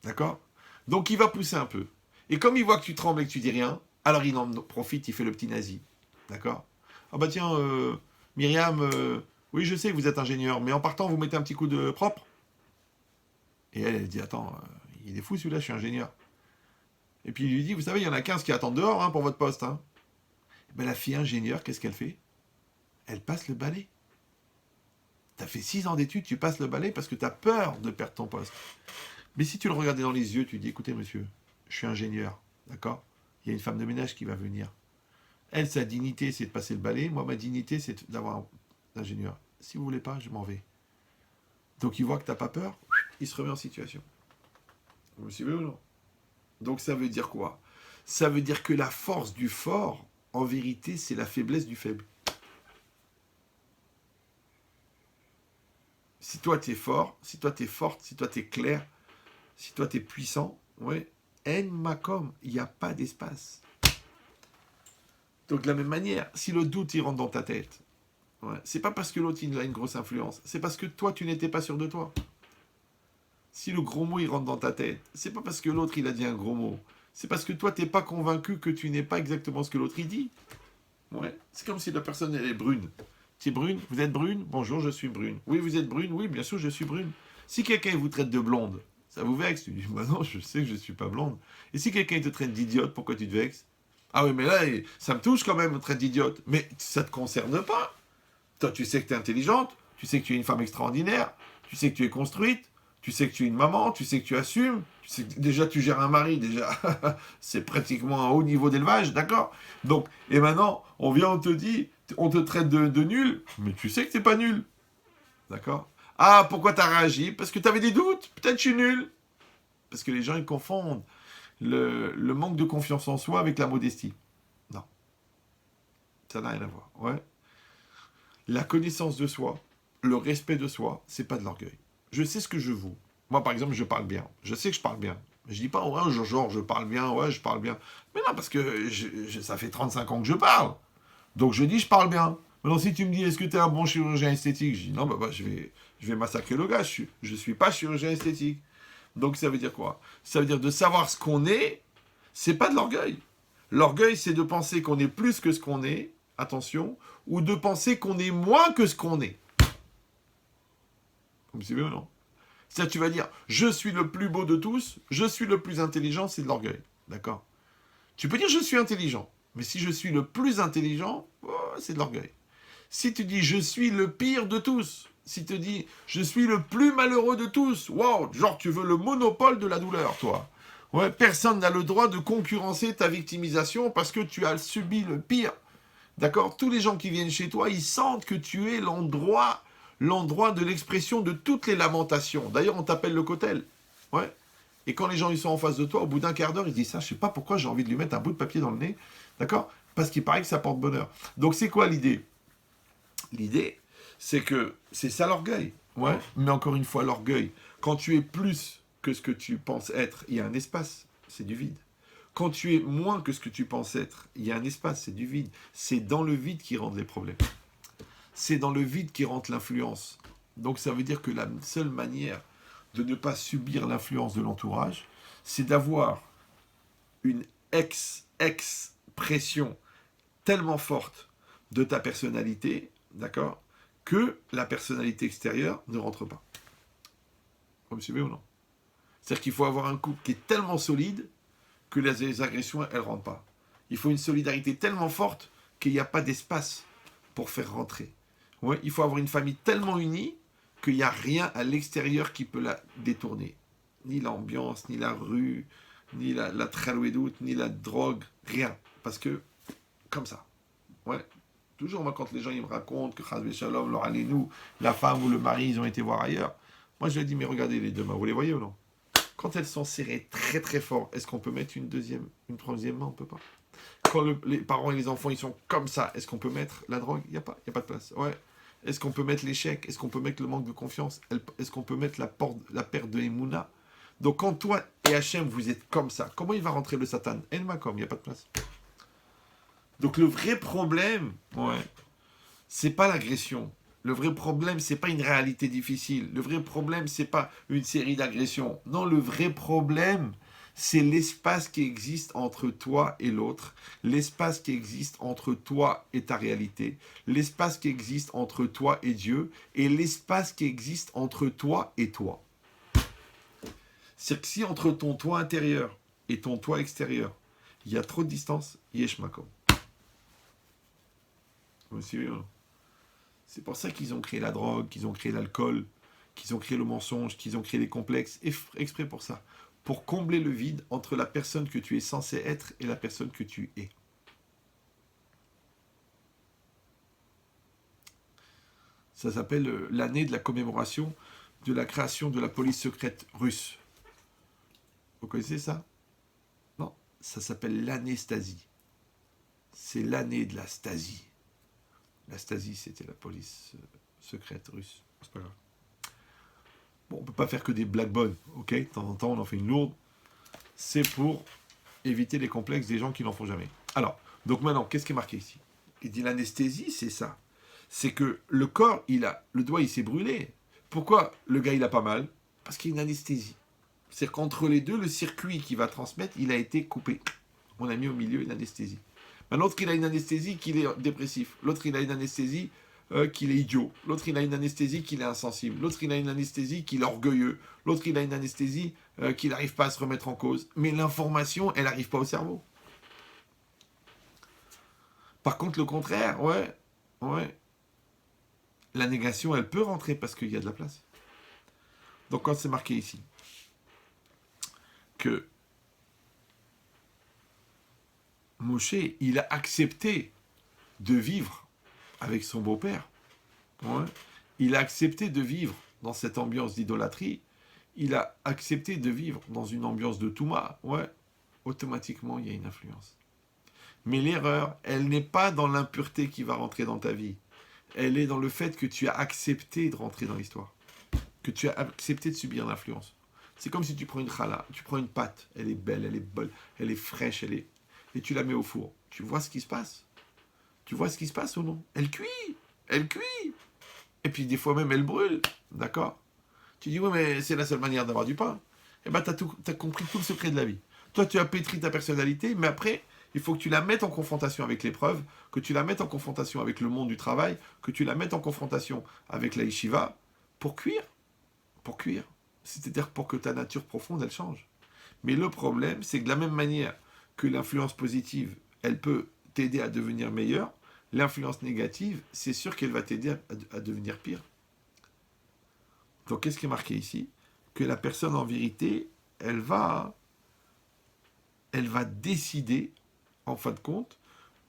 D'accord? Donc, il va pousser un peu. Et comme il voit que tu trembles et que tu dis rien, alors il en profite, il fait le petit nazi. D'accord? Ah bah tiens, Myriam, oui, je sais que vous êtes ingénieur, mais en partant, vous mettez un petit coup de propre. Et elle dit, attends, il est fou celui-là, je suis ingénieur. Et puis il lui dit, vous savez, il y en a 15 qui attendent dehors pour votre poste. Ben, la fille ingénieure, qu'est-ce qu'elle fait? Elle passe le balai. T'as fait 6 ans d'études, tu passes le balai parce que tu as peur de perdre ton poste. Mais si tu le regardais dans les yeux, tu dis, écoutez monsieur, je suis ingénieur, d'accord? Il y a une femme de ménage qui va venir. Elle, sa dignité, c'est de passer le balai. Moi, ma dignité, c'est d'avoir un ingénieur. Si vous voulez pas, je m'en vais. Donc, il voit que tu n'as pas peur, il se remet en situation. Vous me suivez ou non? Donc, ça veut dire quoi? Ça veut dire que la force du fort, en vérité, c'est la faiblesse du faible. Si toi, tu es fort, si toi, tu es forte, si toi, tu es clair, Si toi, tu es puissant, ouais, en makom, il n'y a pas d'espace. Donc, de la même manière, si le doute, il rentre dans ta tête, ouais, c'est pas parce que l'autre, il a une grosse influence, c'est parce que toi, tu n'étais pas sûr de toi. Si le gros mot, il rentre dans ta tête, c'est pas parce que l'autre, il a dit un gros mot, c'est parce que toi, tu n'es pas convaincu que tu n'es pas exactement ce que l'autre, il dit. Ouais. C'est comme si la personne, elle est brune. Tu es brune? Vous êtes brune? Bonjour, je suis brune. Oui, vous êtes brune? Oui, bien sûr, je suis brune. Si quelqu'un vous traite de blonde, ça vous vexe? Tu dis, bah non, je sais que je ne suis pas blonde. Et si quelqu'un te traite d'idiote, pourquoi tu te vexes? Ah oui, mais là, ça me touche quand même, on te traite d'idiote. Mais ça ne te concerne pas. Toi, tu sais que tu es intelligente, tu sais que tu es une femme extraordinaire, tu sais que tu es construite, tu sais que tu es une maman, tu sais que tu assumes, tu sais que déjà tu gères un mari, déjà, c'est pratiquement un haut niveau d'élevage, d'accord? Donc, et maintenant, on vient, on te dit, on te traite de nul, mais tu sais que t'es pas nul, d'accord? Ah, pourquoi t'as réagi? Parce que t'avais des doutes, peut-être je suis nul. Parce que les gens, ils confondent le manque de confiance en soi avec la modestie. Non, ça n'a rien à voir, ouais. La connaissance de soi, le respect de soi, c'est pas de l'orgueil. Je sais ce que je vaux. Moi, par exemple, je parle bien. Je sais que je parle bien. Je dis pas, ouais, genre, je parle bien, ouais, je parle bien. Mais non, parce que ça fait 35 ans que je parle. Donc je dis, je parle bien. Maintenant, si tu me dis, est-ce que tu es un bon chirurgien esthétique? Je dis, non, bah, je vais massacrer le gars. Je suis pas chirurgien esthétique. Donc ça veut dire quoi? Ça veut dire de savoir ce qu'on est, c'est pas de l'orgueil. L'orgueil, c'est de penser qu'on est plus que ce qu'on est, attention, ou de penser qu'on est moins que ce qu'on est. Vous me suivez ou non? C'est-à-dire, tu vas dire, je suis le plus beau de tous, je suis le plus intelligent, c'est de l'orgueil. D'accord? Tu peux dire, je suis intelligent. Mais si je suis le plus intelligent, oh, c'est de l'orgueil. Si tu dis, je suis le pire de tous, si tu dis, je suis le plus malheureux de tous, wow, genre, tu veux le monopole de la douleur, toi. Ouais, personne n'a le droit de concurrencer ta victimisation parce que tu as subi le pire. D'accord? Tous les gens qui viennent chez toi, ils sentent que tu es l'endroit de l'expression de toutes les lamentations. D'ailleurs, on t'appelle le cotel. Ouais. Et quand les gens ils sont en face de toi, au bout d'un quart d'heure, ils disent ça, je sais pas pourquoi j'ai envie de lui mettre un bout de papier dans le nez. D'accord? Parce qu'il paraît que ça porte bonheur. Donc c'est quoi l'idée? L'idée, c'est que c'est ça l'orgueil. Ouais. Mais encore une fois, l'orgueil, quand tu es plus que ce que tu penses être, il y a un espace, c'est du vide. Quand tu es moins que ce que tu penses être, il y a un espace, c'est du vide. C'est dans le vide qui rentre les problèmes. C'est dans le vide qui rentre l'influence. Donc ça veut dire que la seule manière de ne pas subir l'influence de l'entourage, c'est d'avoir une expression tellement forte de ta personnalité, d'accord, que la personnalité extérieure ne rentre pas. Vous me suivez ou non? C'est-à-dire qu'il faut avoir un couple qui est tellement solide que les agressions, elles ne rentrent pas. Il faut une solidarité tellement forte qu'il n'y a pas d'espace pour faire rentrer. Ouais, il faut avoir une famille tellement unie qu'il n'y a rien à l'extérieur qui peut la détourner. Ni l'ambiance, ni la rue, ni la tralouédoute, ni la drogue, rien. Parce que, comme ça. Ouais. Toujours, moi, quand les gens ils me racontent que Chazvé Shalom, leur nous, la femme ou le mari, ils ont été voir ailleurs. Moi, je leur dis, mais regardez les deux mains, vous les voyez ou non? Quand elles sont serrées très très fort, est-ce qu'on peut mettre une deuxième, une troisième main? On peut pas. Quand les parents et les enfants ils sont comme ça, est-ce qu'on peut mettre la drogue? Il y a pas de place. Ouais. Est-ce qu'on peut mettre l'échec? Est-ce qu'on peut mettre le manque de confiance? Est-ce qu'on peut mettre la perte de Emouna? Donc quand toi et Hachem vous êtes comme ça, comment il va rentrer le Satan? Enmakom, il n'y a pas de place. Donc le vrai problème, ouais, c'est pas l'agression. Le vrai problème, c'est pas une réalité difficile. Le vrai problème, c'est pas une série d'agressions. Non, le vrai problème, c'est l'espace qui existe entre toi et l'autre, l'espace qui existe entre toi et ta réalité, l'espace qui existe entre toi et Dieu, et l'espace qui existe entre toi et toi. C'est que si entre ton toi intérieur et ton toi extérieur, il y a trop de distance, yesh makom. Vous me suivez, non? C'est pour ça qu'ils ont créé la drogue, qu'ils ont créé l'alcool, qu'ils ont créé le mensonge, qu'ils ont créé les complexes, exprès pour ça. Pour combler le vide entre la personne que tu es censé être et la personne que tu es. Ça s'appelle l'année de la commémoration de la création de la police secrète russe. Vous connaissez ça? Non, ça s'appelle l'année Stasi. C'est l'année de la Stasi. La Stasi, c'était la police secrète russe. C'est pas grave. Bon, on ne peut pas faire que des blagues bonnes, ok? De temps en temps, on en fait une lourde. C'est pour éviter les complexes des gens qui n'en font jamais. Alors, donc maintenant, qu'est-ce qui est marqué ici? Il dit l'anesthésie, c'est ça. C'est que le corps, le doigt, il s'est brûlé. Pourquoi le gars, il a pas mal? Parce qu'il y a une anesthésie. C'est qu'entre les deux, le circuit qui va transmettre, il a été coupé. On a mis au milieu une anesthésie. L'autre, il a une anesthésie qu'il est dépressif. L'autre, il a une anesthésie qu'il est idiot. L'autre, il a une anesthésie qu'il est insensible. L'autre, il a une anesthésie qu'il est orgueilleux. L'autre, il a une anesthésie qu'il n'arrive pas à se remettre en cause. Mais l'information, elle n'arrive pas au cerveau. Par contre, le contraire, ouais. La négation, elle peut rentrer parce qu'il y a de la place. Donc, quand c'est marqué ici que Moshe, il a accepté de vivre avec son beau-père, il a accepté de vivre dans cette ambiance d'idolâtrie, il a accepté de vivre dans une ambiance de Touma, automatiquement, il y a une influence. Mais l'erreur, elle n'est pas dans l'impureté qui va rentrer dans ta vie. Elle est dans le fait que tu as accepté de rentrer dans l'histoire. Que tu as accepté de subir l'influence. C'est comme si tu prends une challah, tu prends une pâte, elle est belle, elle est bonne, elle est fraîche, et tu la mets au four. Tu vois ce qui se passe? Tu vois ce qui se passe ou non? Elle cuit. Et puis des fois même, elle brûle. D'accord? Tu dis, oui, mais c'est la seule manière d'avoir du pain. Eh bien, tu as compris tout le secret de la vie. Toi, tu as pétri ta personnalité, mais après, il faut que tu la mettes en confrontation avec l'épreuve, que tu la mettes en confrontation avec le monde du travail, que tu la mettes en confrontation avec la yeshiva, pour cuire. C'est-à-dire pour que ta nature profonde, elle change. Mais le problème, c'est que de la même manière que l'influence positive, elle peut t'aider à devenir meilleur, l'influence négative, c'est sûr qu'elle va t'aider à devenir pire. Donc, qu'est-ce qui est marqué ici? Que la personne, en vérité, elle va décider, en fin de compte,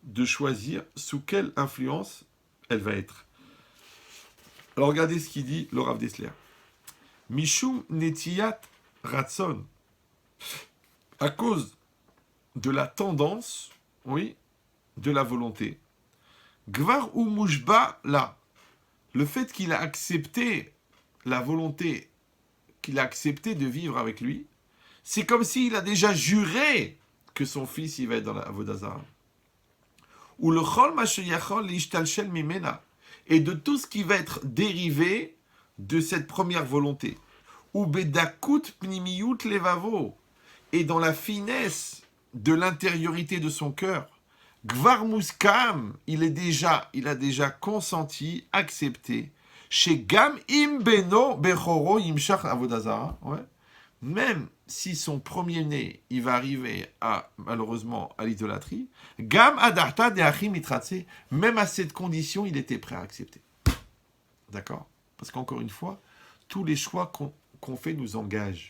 de choisir sous quelle influence elle va être. Alors, regardez ce qu'il dit le Rav Dessler. Mishum netiyat ratson. À cause de la tendance, de la volonté. Gvar ou mushba là. Le fait qu'il a accepté la volonté, qu'il a accepté de vivre avec lui, c'est comme s'il a déjà juré que son fils il va être dans la Avodah Zarah. Ou le chol mashayachol l'ishtalshel mimena. Et de tout ce qui va être dérivé de cette première volonté. Ou bedakut pnimiyut levavo. Et dans la finesse de l'intériorité de son cœur. Gvar muskam, il a déjà consenti, accepté. Chez Gam im beno bechoro imshach avodah zarah. Même si son premier-né, il va arriver malheureusement à l'idolâtrie, Gam adarta de achim mitratse, même à cette condition, il était prêt à accepter. D'accord? Parce qu'encore une fois, tous les choix qu'on fait nous engagent.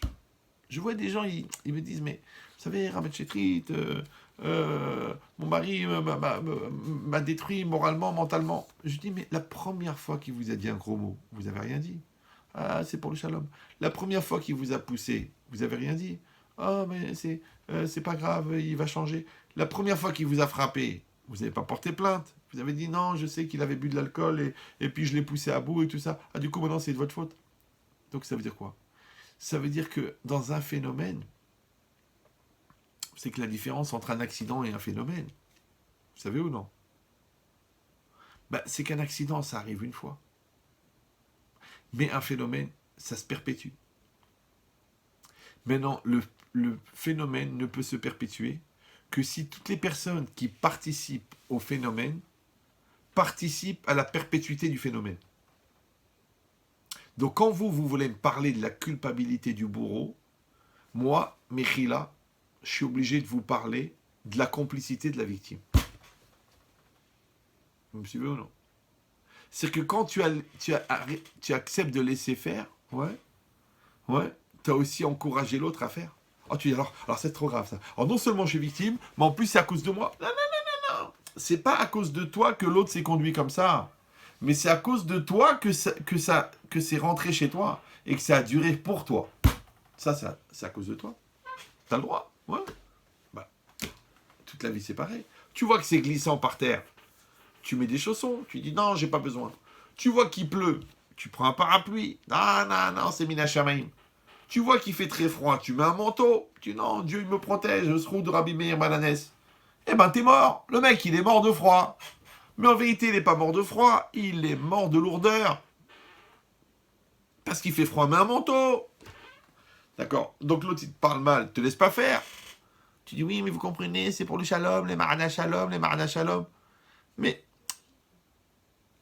Je vois des gens, ils me disent, mais vous savez, Rav Chetrit, mon mari m'a détruit moralement, mentalement. Je dis, mais la première fois qu'il vous a dit un gros mot, vous n'avez rien dit. Ah, c'est pour le shalom. La première fois qu'il vous a poussé, vous n'avez rien dit. Oh, mais c'est pas grave, il va changer. La première fois qu'il vous a frappé, vous n'avez pas porté plainte. Vous avez dit, non, je sais qu'il avait bu de l'alcool et puis je l'ai poussé à bout et tout ça. Ah, du coup, maintenant, c'est de votre faute. Donc, ça veut dire quoi? Ça veut dire que dans un phénomène, c'est que la différence entre un accident et un phénomène, vous savez ou non? C'est qu'un accident, ça arrive une fois. Mais un phénomène, ça se perpétue. Maintenant, le phénomène ne peut se perpétuer que si toutes les personnes qui participent au phénomène participent à la perpétuité du phénomène. Donc quand vous voulez me parler de la culpabilité du bourreau, moi, Mechila, je suis obligé de vous parler de la complicité de la victime. Vous me suivez ou non? C'est que quand tu acceptes de laisser faire, tu as aussi encouragé l'autre à faire. Oh, tu dis alors c'est trop grave ça. Alors non seulement je suis victime, mais en plus c'est à cause de moi. Non. C'est pas à cause de toi que l'autre s'est conduit comme ça. Mais c'est à cause de toi que c'est rentré chez toi et que ça a duré pour toi. Ça c'est à cause de toi. T'as le droit, toute la vie c'est pareil. Tu vois que c'est glissant par terre, tu mets des chaussons, tu dis non, j'ai pas besoin. Tu vois qu'il pleut, Tu prends un parapluie. Non, c'est Minashamaim. Tu vois qu'il fait très froid, tu mets un manteau. Tu dis non, Dieu il me protège, je se roule de Rabbi Meir Balanès. Eh ben t'es mort. Le mec il est mort de froid. Mais en vérité il n'est pas mort de froid, il est mort de lourdeur. Parce qu'il fait froid, mets un manteau. D'accord. Donc l'autre il te parle mal, te laisse pas faire. Tu dis oui mais vous comprenez, c'est pour le shalom, les marana shalom. Mais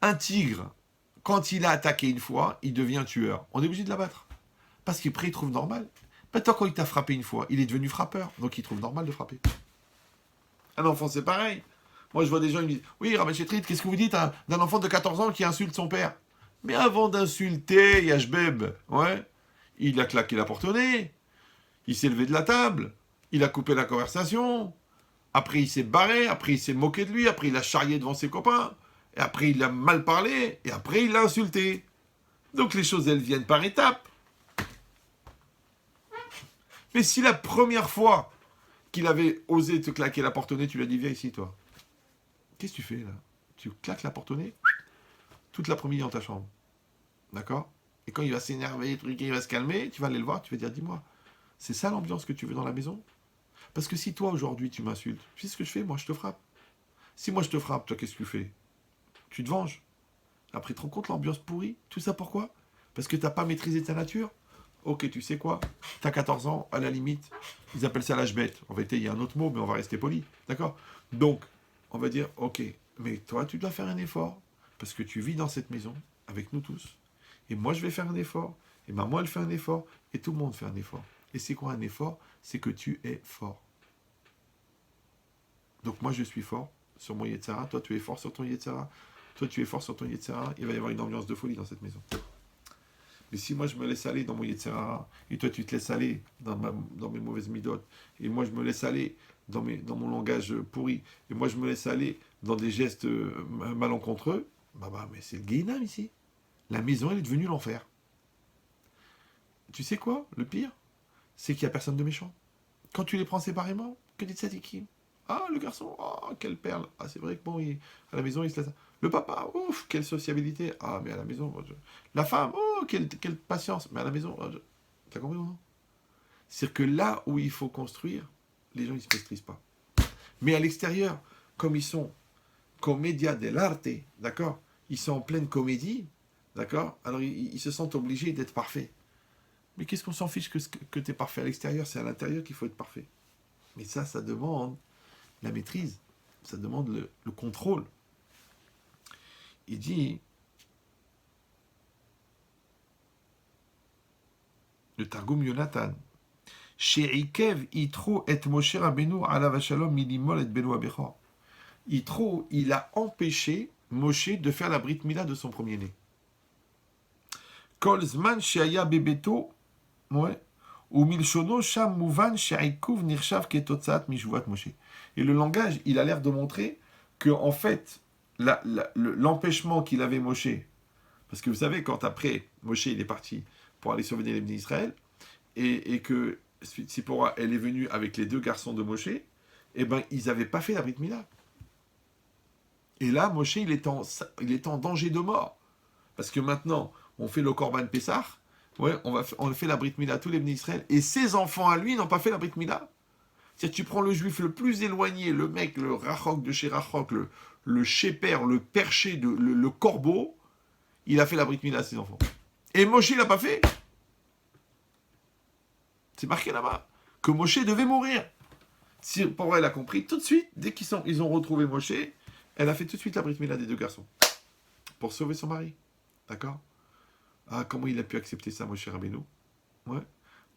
un tigre, quand il a attaqué une fois, il devient tueur. On est obligé de l'abattre. Parce qu'après, il trouve normal. Maintenant, quand il t'a frappé une fois, il est devenu frappeur. Donc, il trouve normal de frapper. Un enfant, c'est pareil. Moi, je vois des gens, ils me disent oui, Rabbi Chetrit, qu'est-ce que vous dites d'un enfant de 14 ans qui insulte son père? Mais avant d'insulter Yashbeb, ouais, il a claqué la porte au nez. Il s'est levé de la table. Il a coupé la conversation. Après, il s'est barré. Après, il s'est moqué de lui. Après, il a charrié devant ses copains. Et après, il a mal parlé. Et après, il l'a insulté. Donc, les choses, elles viennent par étapes. Mais si la première fois qu'il avait osé te claquer la porte au nez, tu lui as dit, viens ici, toi. Qu'est-ce que tu fais, là? Tu claques la porte au nez toute l'après-midi dans ta chambre. D'accord? Et quand il va s'énerver, il va se calmer, tu vas aller le voir, tu vas dire, dis-moi, c'est ça l'ambiance que tu veux dans la maison? Parce que si toi, aujourd'hui, tu m'insultes, tu sais ce que je fais? Moi, je te frappe. Si moi, je te frappe, toi, qu'est-ce que tu fais? Tu te venges. Après, tu te rends compte l'ambiance pourrie? Tout ça pourquoi? Parce que tu n'as pas maîtrisé ta nature? Ok, tu sais quoi? Tu as 14 ans, à la limite, ils appellent ça l'âge bête. En vérité, il y a un autre mot, mais on va rester poli. D'accord? Donc, on va dire, ok, mais toi, tu dois faire un effort. Parce que tu vis dans cette maison, avec nous tous. Et moi, je vais faire un effort. Et maman, elle fait un effort. Et tout le monde fait un effort. Et c'est quoi un effort? C'est que tu es fort. Donc moi, je suis fort sur mon Yetzara. Toi, tu es fort sur ton Yetzara. Toi, tu es fort sur ton Yetzara. Il va y avoir une ambiance de folie dans cette maison. Mais si moi, je me laisse aller dans mon Yetzara, et toi, tu te laisses aller dans mes mauvaises midotes, et moi, je me laisse aller dans mon langage pourri, et moi, je me laisse aller dans des gestes malencontreux, mais c'est le Guéhinam ici. La maison, elle est devenue l'enfer. Tu sais quoi? Le pire, c'est qu'il n'y a personne de méchant. Quand tu les prends séparément, que des tzadikim. Ah, le garçon, oh, quelle perle. Ah, c'est vrai que bon, à la maison, il se laisse. Le papa, ouf, quelle sociabilité. Ah, mais à la maison, la femme, oh, quelle patience. Mais à la maison, t'as compris ou non? C'est-à-dire que là où il faut construire, les gens, ils ne se maîtrisent pas. Mais à l'extérieur, comme ils sont commedia dell'arte, d'accord? Ils sont en pleine comédie, d'accord? Alors, ils se sentent obligés d'être parfaits. Mais qu'est-ce qu'on s'en fiche que tu es parfait à l'extérieur? C'est à l'intérieur qu'il faut être parfait. Mais ça demande la maîtrise. Ça demande le contrôle. Il dit, le Targum Yonatan, She'ikev Yitro et Moshe Rabbeinu alav shalom milimol et beno abecha. Yitro, il a empêché Moshe de faire la brit mila de son premier-né. Kol zman she'aya bebeto, ouais, ou milshono sham mouvan she'ikuv nirshav ketotzaat mishvuat Moshe. Et le langage, il a l'air de montrer que, en fait, l'empêchement qu'il avait Moshe, parce que vous savez, quand après, Moshe, il est parti pour aller sauver les bénis d'Israël, et que Tsipora, elle est venue avec les deux garçons de Moshe, eh ben, ils n'avaient pas fait la Brit Mila. Et là, Moshe, il est en danger de mort. Parce que maintenant, on fait le Korban Pessah, ouais, on fait la Brit Mila à tous les bénis d'Israël, et ses enfants à lui n'ont pas fait la Brit Mila. C'est-à-dire, tu prends le juif le plus éloigné, le mec, le rachok de chez rachok, le sheper, le perché, le corbeau, il a fait la Brit Mila à ses enfants. Et Moshe, il l'a pas fait. C'est marqué là-bas que Moshe devait mourir. Pour elle a compris tout de suite, dès ils ont retrouvé Moshe, elle a fait tout de suite la Brit Mila des deux garçons. Pour sauver son mari. D'accord? Ah, comment il a pu accepter ça, Moshe Rabbeinu? Ouais.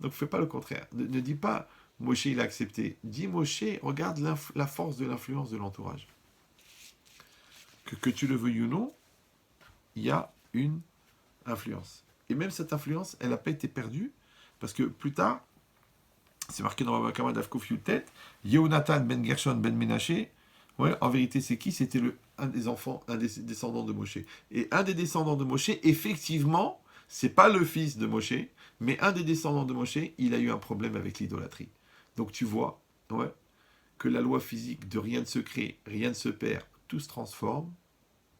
Donc, fais pas le contraire. Ne dis pas, Moshe, il a accepté. Dis, Moshe, regarde la force de l'influence de l'entourage. Que tu le veuilles ou non, il y a une influence. Et même cette influence, elle n'a pas été perdue, parce que plus tard, c'est marqué dans Baba Kama d'Afkof Yutet, Yehonatan ben Gershon ben Menaché, ouais, en vérité, c'est qui? C'était un des enfants, un des descendants de Moshe. Et un des descendants de Moshe, effectivement, c'est pas le fils de Moshe, mais un des descendants de Moshe, il a eu un problème avec l'idolâtrie. Donc tu vois, ouais, que la loi physique de rien ne se crée, rien ne se perd, tout se transforme,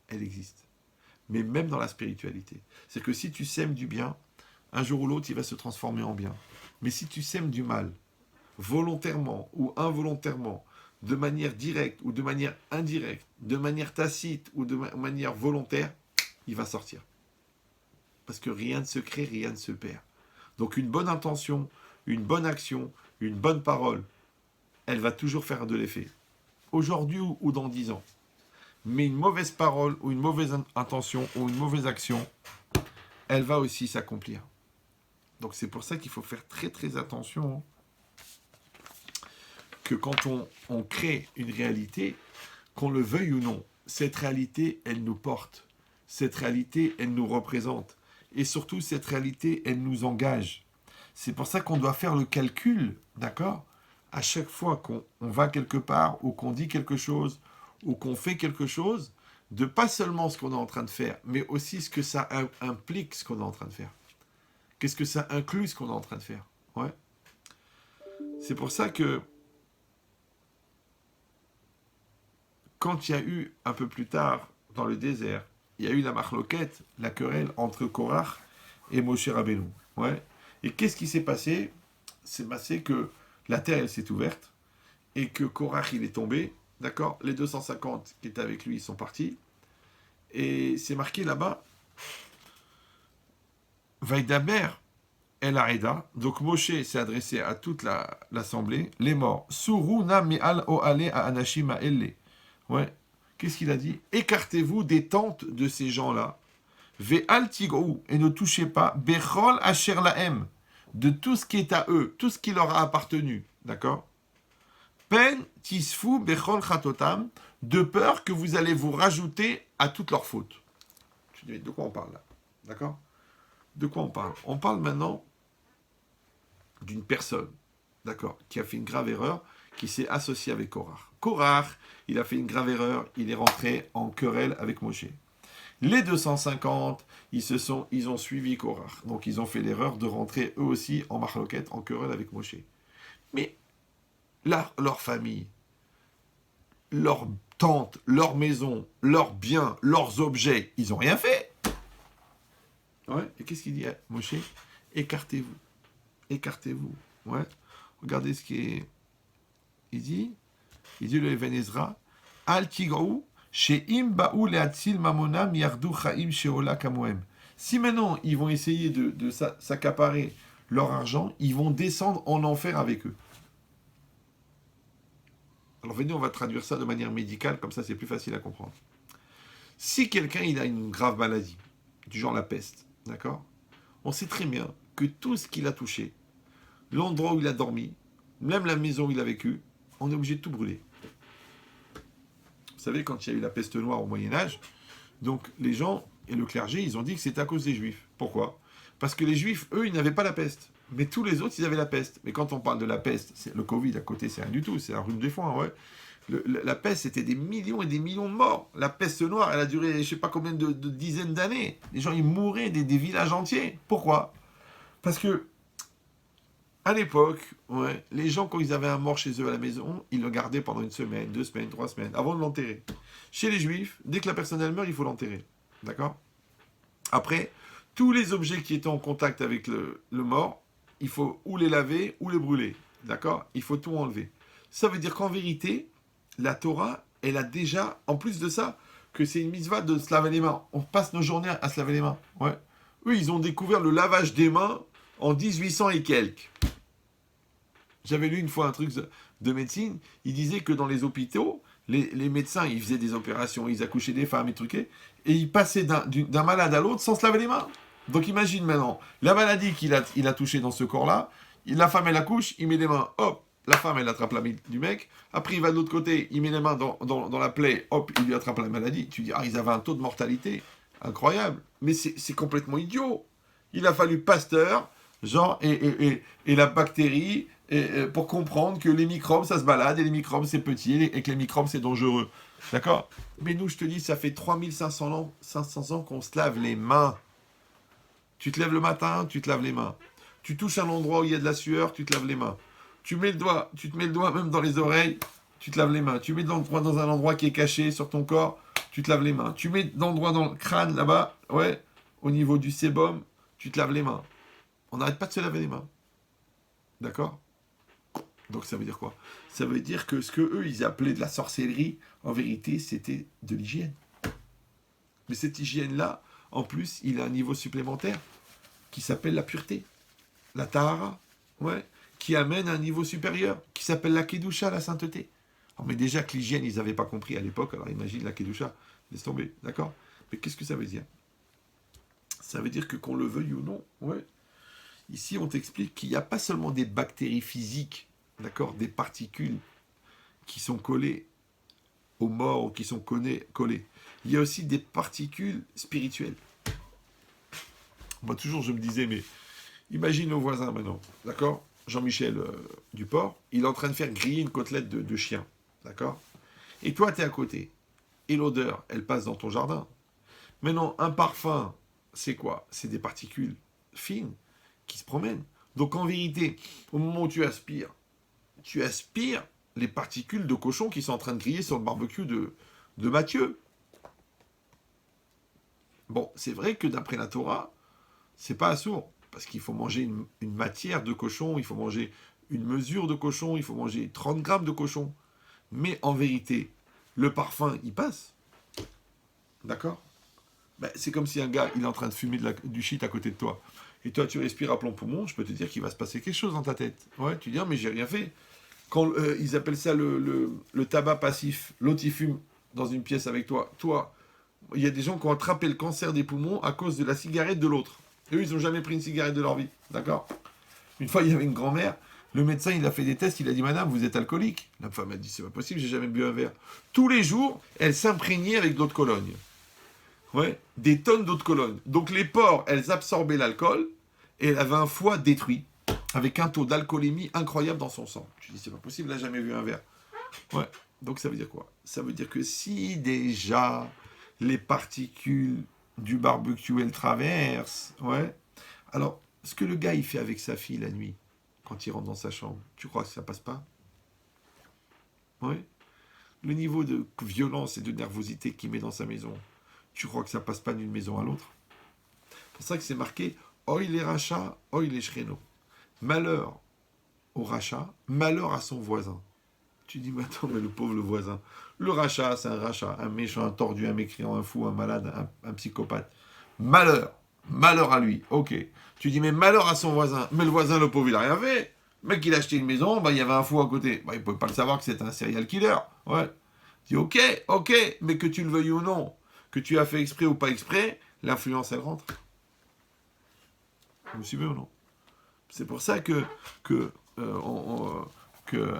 elle existe. mais même dans la spiritualité. C'est que si tu sèmes du bien, un jour ou l'autre, il va se transformer en bien. Mais si tu sèmes du mal, volontairement ou involontairement, de manière directe ou de manière indirecte, de manière tacite ou de manière volontaire, il va sortir. Parce que rien ne se crée, rien ne se perd. Donc une bonne intention, une bonne action, une bonne parole, elle va toujours faire de l'effet. Aujourd'hui ou dans 10 ans. Mais une mauvaise parole ou une mauvaise intention ou une mauvaise action, elle va aussi s'accomplir. Donc c'est pour ça qu'il faut faire très très attention que quand on crée une réalité, qu'on le veuille ou non, cette réalité, elle nous porte. Cette réalité, elle nous représente. Et surtout, cette réalité, elle nous engage. C'est pour ça qu'on doit faire le calcul, d'accord ? À chaque fois qu'on va quelque part, ou qu'on dit quelque chose, ou qu'on fait quelque chose, de pas seulement ce qu'on est en train de faire, mais aussi ce que ça implique, ce qu'on est en train de faire. Qu'est-ce que ça inclut, ce qu'on est en train de faire ? Ouais. C'est pour ça que quand il y a eu, un peu plus tard, dans le désert, il y a eu la machloquette, la querelle entre Korach et Moshe Rabbeinu. Ouais. Et qu'est-ce qui s'est passé ? C'est passé que la terre, elle s'est ouverte, et que Korach, il est tombé, d'accord ? Les 250 qui étaient avec lui, ils sont partis, et c'est marqué là-bas, Vaidaber El Areda, donc Moshe s'est adressé à toute l'assemblée, les morts, Suruna mi'al o'ale a anashim ha'elle. Ouais. Qu'est-ce qu'il a dit ? Écartez-vous des tentes de ces gens-là. Ve'al tigrou, et ne touchez pas, Bechol asher lahem, de tout ce qui est à eux, tout ce qui leur a appartenu. D'accord ? Pen tisfu bechol chatotam, de peur que vous allez vous rajouter à toutes leurs fautes. Tu dis, de quoi on parle là ? D'accord ? De quoi on parle ? On parle maintenant d'une personne, d'accord, qui a fait une grave erreur, qui s'est associée avec Korach. Korach, il a fait une grave erreur, il est rentré en querelle avec Moshe. Les 250, ils ont suivi Korach. Donc ils ont fait l'erreur de rentrer eux aussi en machloquette, en querelle avec Moshe. Mais leur famille, leur tente, leur maison, leurs biens, leurs objets, ils n'ont rien fait. Ouais. Et qu'est-ce qu'il dit à Moshe ? Écartez-vous. Écartez-vous. Ouais. Regardez ce qui est. Il dit le Even Ezra, Al tigrou, she'im ba'u le'atzil mamonam yardu cha'im she'ola kamoem. Si maintenant ils vont essayer de s'accaparer leur argent, ils vont descendre en enfer avec eux. Alors venez, on va traduire ça de manière médicale, comme ça c'est plus facile à comprendre. Si quelqu'un il a une grave maladie, du genre la peste, d'accord ? On sait très bien que tout ce qu'il a touché, l'endroit où il a dormi, même la maison où il a vécu, on est obligé de tout brûler. Vous savez, quand il y a eu la peste noire au Moyen-Âge, donc les gens et le clergé, ils ont dit que c'était à cause des Juifs. Pourquoi ? Parce que les Juifs, eux, ils n'avaient pas la peste. Mais tous les autres, ils avaient la peste. Mais quand on parle de la peste, le Covid à côté, c'est rien du tout, c'est un rhume des foins, ouais. La peste, c'était des millions et des millions de morts. La peste noire, elle a duré, je ne sais pas combien de dizaines d'années. Les gens, ils mouraient, des villages entiers. Pourquoi ? Parce que, à l'époque, ouais, les gens, quand ils avaient un mort chez eux à la maison, ils le gardaient pendant 1 semaine, 2 semaines, 3 semaines, avant de l'enterrer. Chez les Juifs, dès que la personne elle meurt, il faut l'enterrer. D'accord ? Après, tous les objets qui étaient en contact avec le mort, il faut ou les laver ou les brûler. D'accord ? Il faut tout enlever. Ça veut dire qu'en vérité, la Torah, elle a déjà, en plus de ça, que c'est une mitzvah de se laver les mains. On passe nos journées à se laver les mains. Ouais. Eux, ils ont découvert le lavage des mains en 1800 et quelques. J'avais lu une fois un truc de médecine, il disait que dans les hôpitaux, les médecins, ils faisaient des opérations, ils accouchaient des femmes et truqués, et ils passaient d'un malade à l'autre sans se laver les mains. Donc imagine maintenant, la maladie qu'il a touchée dans ce corps-là, la femme elle accouche, il met les mains, hop, la femme elle attrape la maladie du mec, après il va de l'autre côté, il met les mains dans la plaie, hop, il lui attrape la maladie. Tu dis, ah, ils avaient un taux de mortalité incroyable, mais c'est complètement idiot. Il a fallu Pasteur, genre, et la bactérie, pour comprendre que les microbes, ça se balade, et les microbes, c'est petit, et que les microbes, c'est dangereux. D'accord ? Mais nous, je te dis, ça fait 3500 ans qu'on se lave les mains. Tu te lèves le matin, tu te laves les mains. Tu touches un endroit où il y a de la sueur, tu te laves les mains. Tu te mets le doigt même dans les oreilles, tu te laves les mains. Tu mets le doigt dans un endroit qui est caché sur ton corps, tu te laves les mains. Tu mets d'endroit dans le crâne, là-bas, ouais, au niveau du sébum, tu te laves les mains. On n'arrête pas de se laver les mains. D'accord? Donc ça veut dire quoi? Ça veut dire que ce que eux ils appelaient de la sorcellerie, en vérité, c'était de l'hygiène. Mais cette hygiène-là, en plus, il a un niveau supplémentaire qui s'appelle la pureté, la tahara, ouais, qui amène à un niveau supérieur, qui s'appelle la kedusha, la sainteté. Alors, mais déjà que l'hygiène, ils n'avaient pas compris à l'époque, alors imagine la kedusha, laisse tomber, d'accord? Mais qu'est-ce que ça veut dire? Ça veut dire que qu'on le veuille ou non, ouais. Ici, on t'explique qu'il n'y a pas seulement des bactéries physiques, d'accord, des particules qui sont collées aux morts ou qui sont collées. Il y a aussi des particules spirituelles. Moi, toujours, je me disais, mais imagine nos voisins maintenant, d'accord? Jean-Michel Duport, il est en train de faire griller une côtelette de chien, d'accord? Et toi, tu es à côté. Et l'odeur, elle passe dans ton jardin. Maintenant, un parfum, c'est quoi? C'est des particules fines qui se promènent. Donc, en vérité, au moment où tu aspires les particules de cochon qui sont en train de griller sur le barbecue de Mathieu. Bon, c'est vrai que d'après la Torah, c'est pas assourd, parce qu'il faut manger une matière de cochon, il faut manger une mesure de cochon, il faut manger 30 grammes de cochon. Mais en vérité, le parfum, il passe. D'accord? Ben, c'est comme si un gars, il est en train de fumer du shit à côté de toi. Et toi, tu respires à plein poumon, je peux te dire qu'il va se passer quelque chose dans ta tête. Ouais, tu dis, ah, mais j'ai rien fait. Quand ils appellent ça le tabac passif, l'autre il fume dans une pièce avec toi. Toi, il y a des gens qui ont attrapé le cancer des poumons à cause de la cigarette de l'autre. Et eux, ils n'ont jamais pris une cigarette de leur vie. D'accord? Une fois, il y avait une grand-mère. Le médecin, il a fait des tests. Il a dit, madame, vous êtes alcoolique. La femme a dit, c'est pas possible, j'ai jamais bu un verre. Tous les jours, elle s'imprégnait avec d'eau de Cologne. Ouais, des tonnes d'eau de Cologne. Donc les pores, elles absorbaient l'alcool et elle avait un foie détruit avec un taux d'alcoolémie incroyable dans son sang. Je dis, c'est pas possible, elle n'a jamais vu un verre. Ouais, donc ça veut dire quoi? Ça veut dire que si déjà les particules du barbecue, elles traversent, ouais, alors ce que le gars, il fait avec sa fille la nuit, quand il rentre dans sa chambre, tu crois que ça passe pas? Ouais. Le niveau de violence et de nervosité qu'il met dans sa maison, tu crois que ça passe pas d'une maison à l'autre? C'est pour ça que c'est marqué Oy les rachats, oy les shréno. Malheur au rachat, malheur à son voisin. Tu dis, mais attends, mais le pauvre le voisin. Le rachat, c'est un rachat, un méchant, un tordu, un mécréant, un fou, un malade, un psychopathe. Malheur, malheur à lui, ok. Tu dis, mais malheur à son voisin. Mais le voisin, le pauvre, il a rien fait. Le mec, il a acheté une maison, bah, il y avait un fou à côté. Bah, il ne pouvait pas le savoir que c'est un serial killer. Ouais. Tu dis, ok, mais que tu le veuilles ou non, que tu as fait exprès ou pas exprès, l'influence, elle rentre. Vous me suivez ou non? C'est pour ça que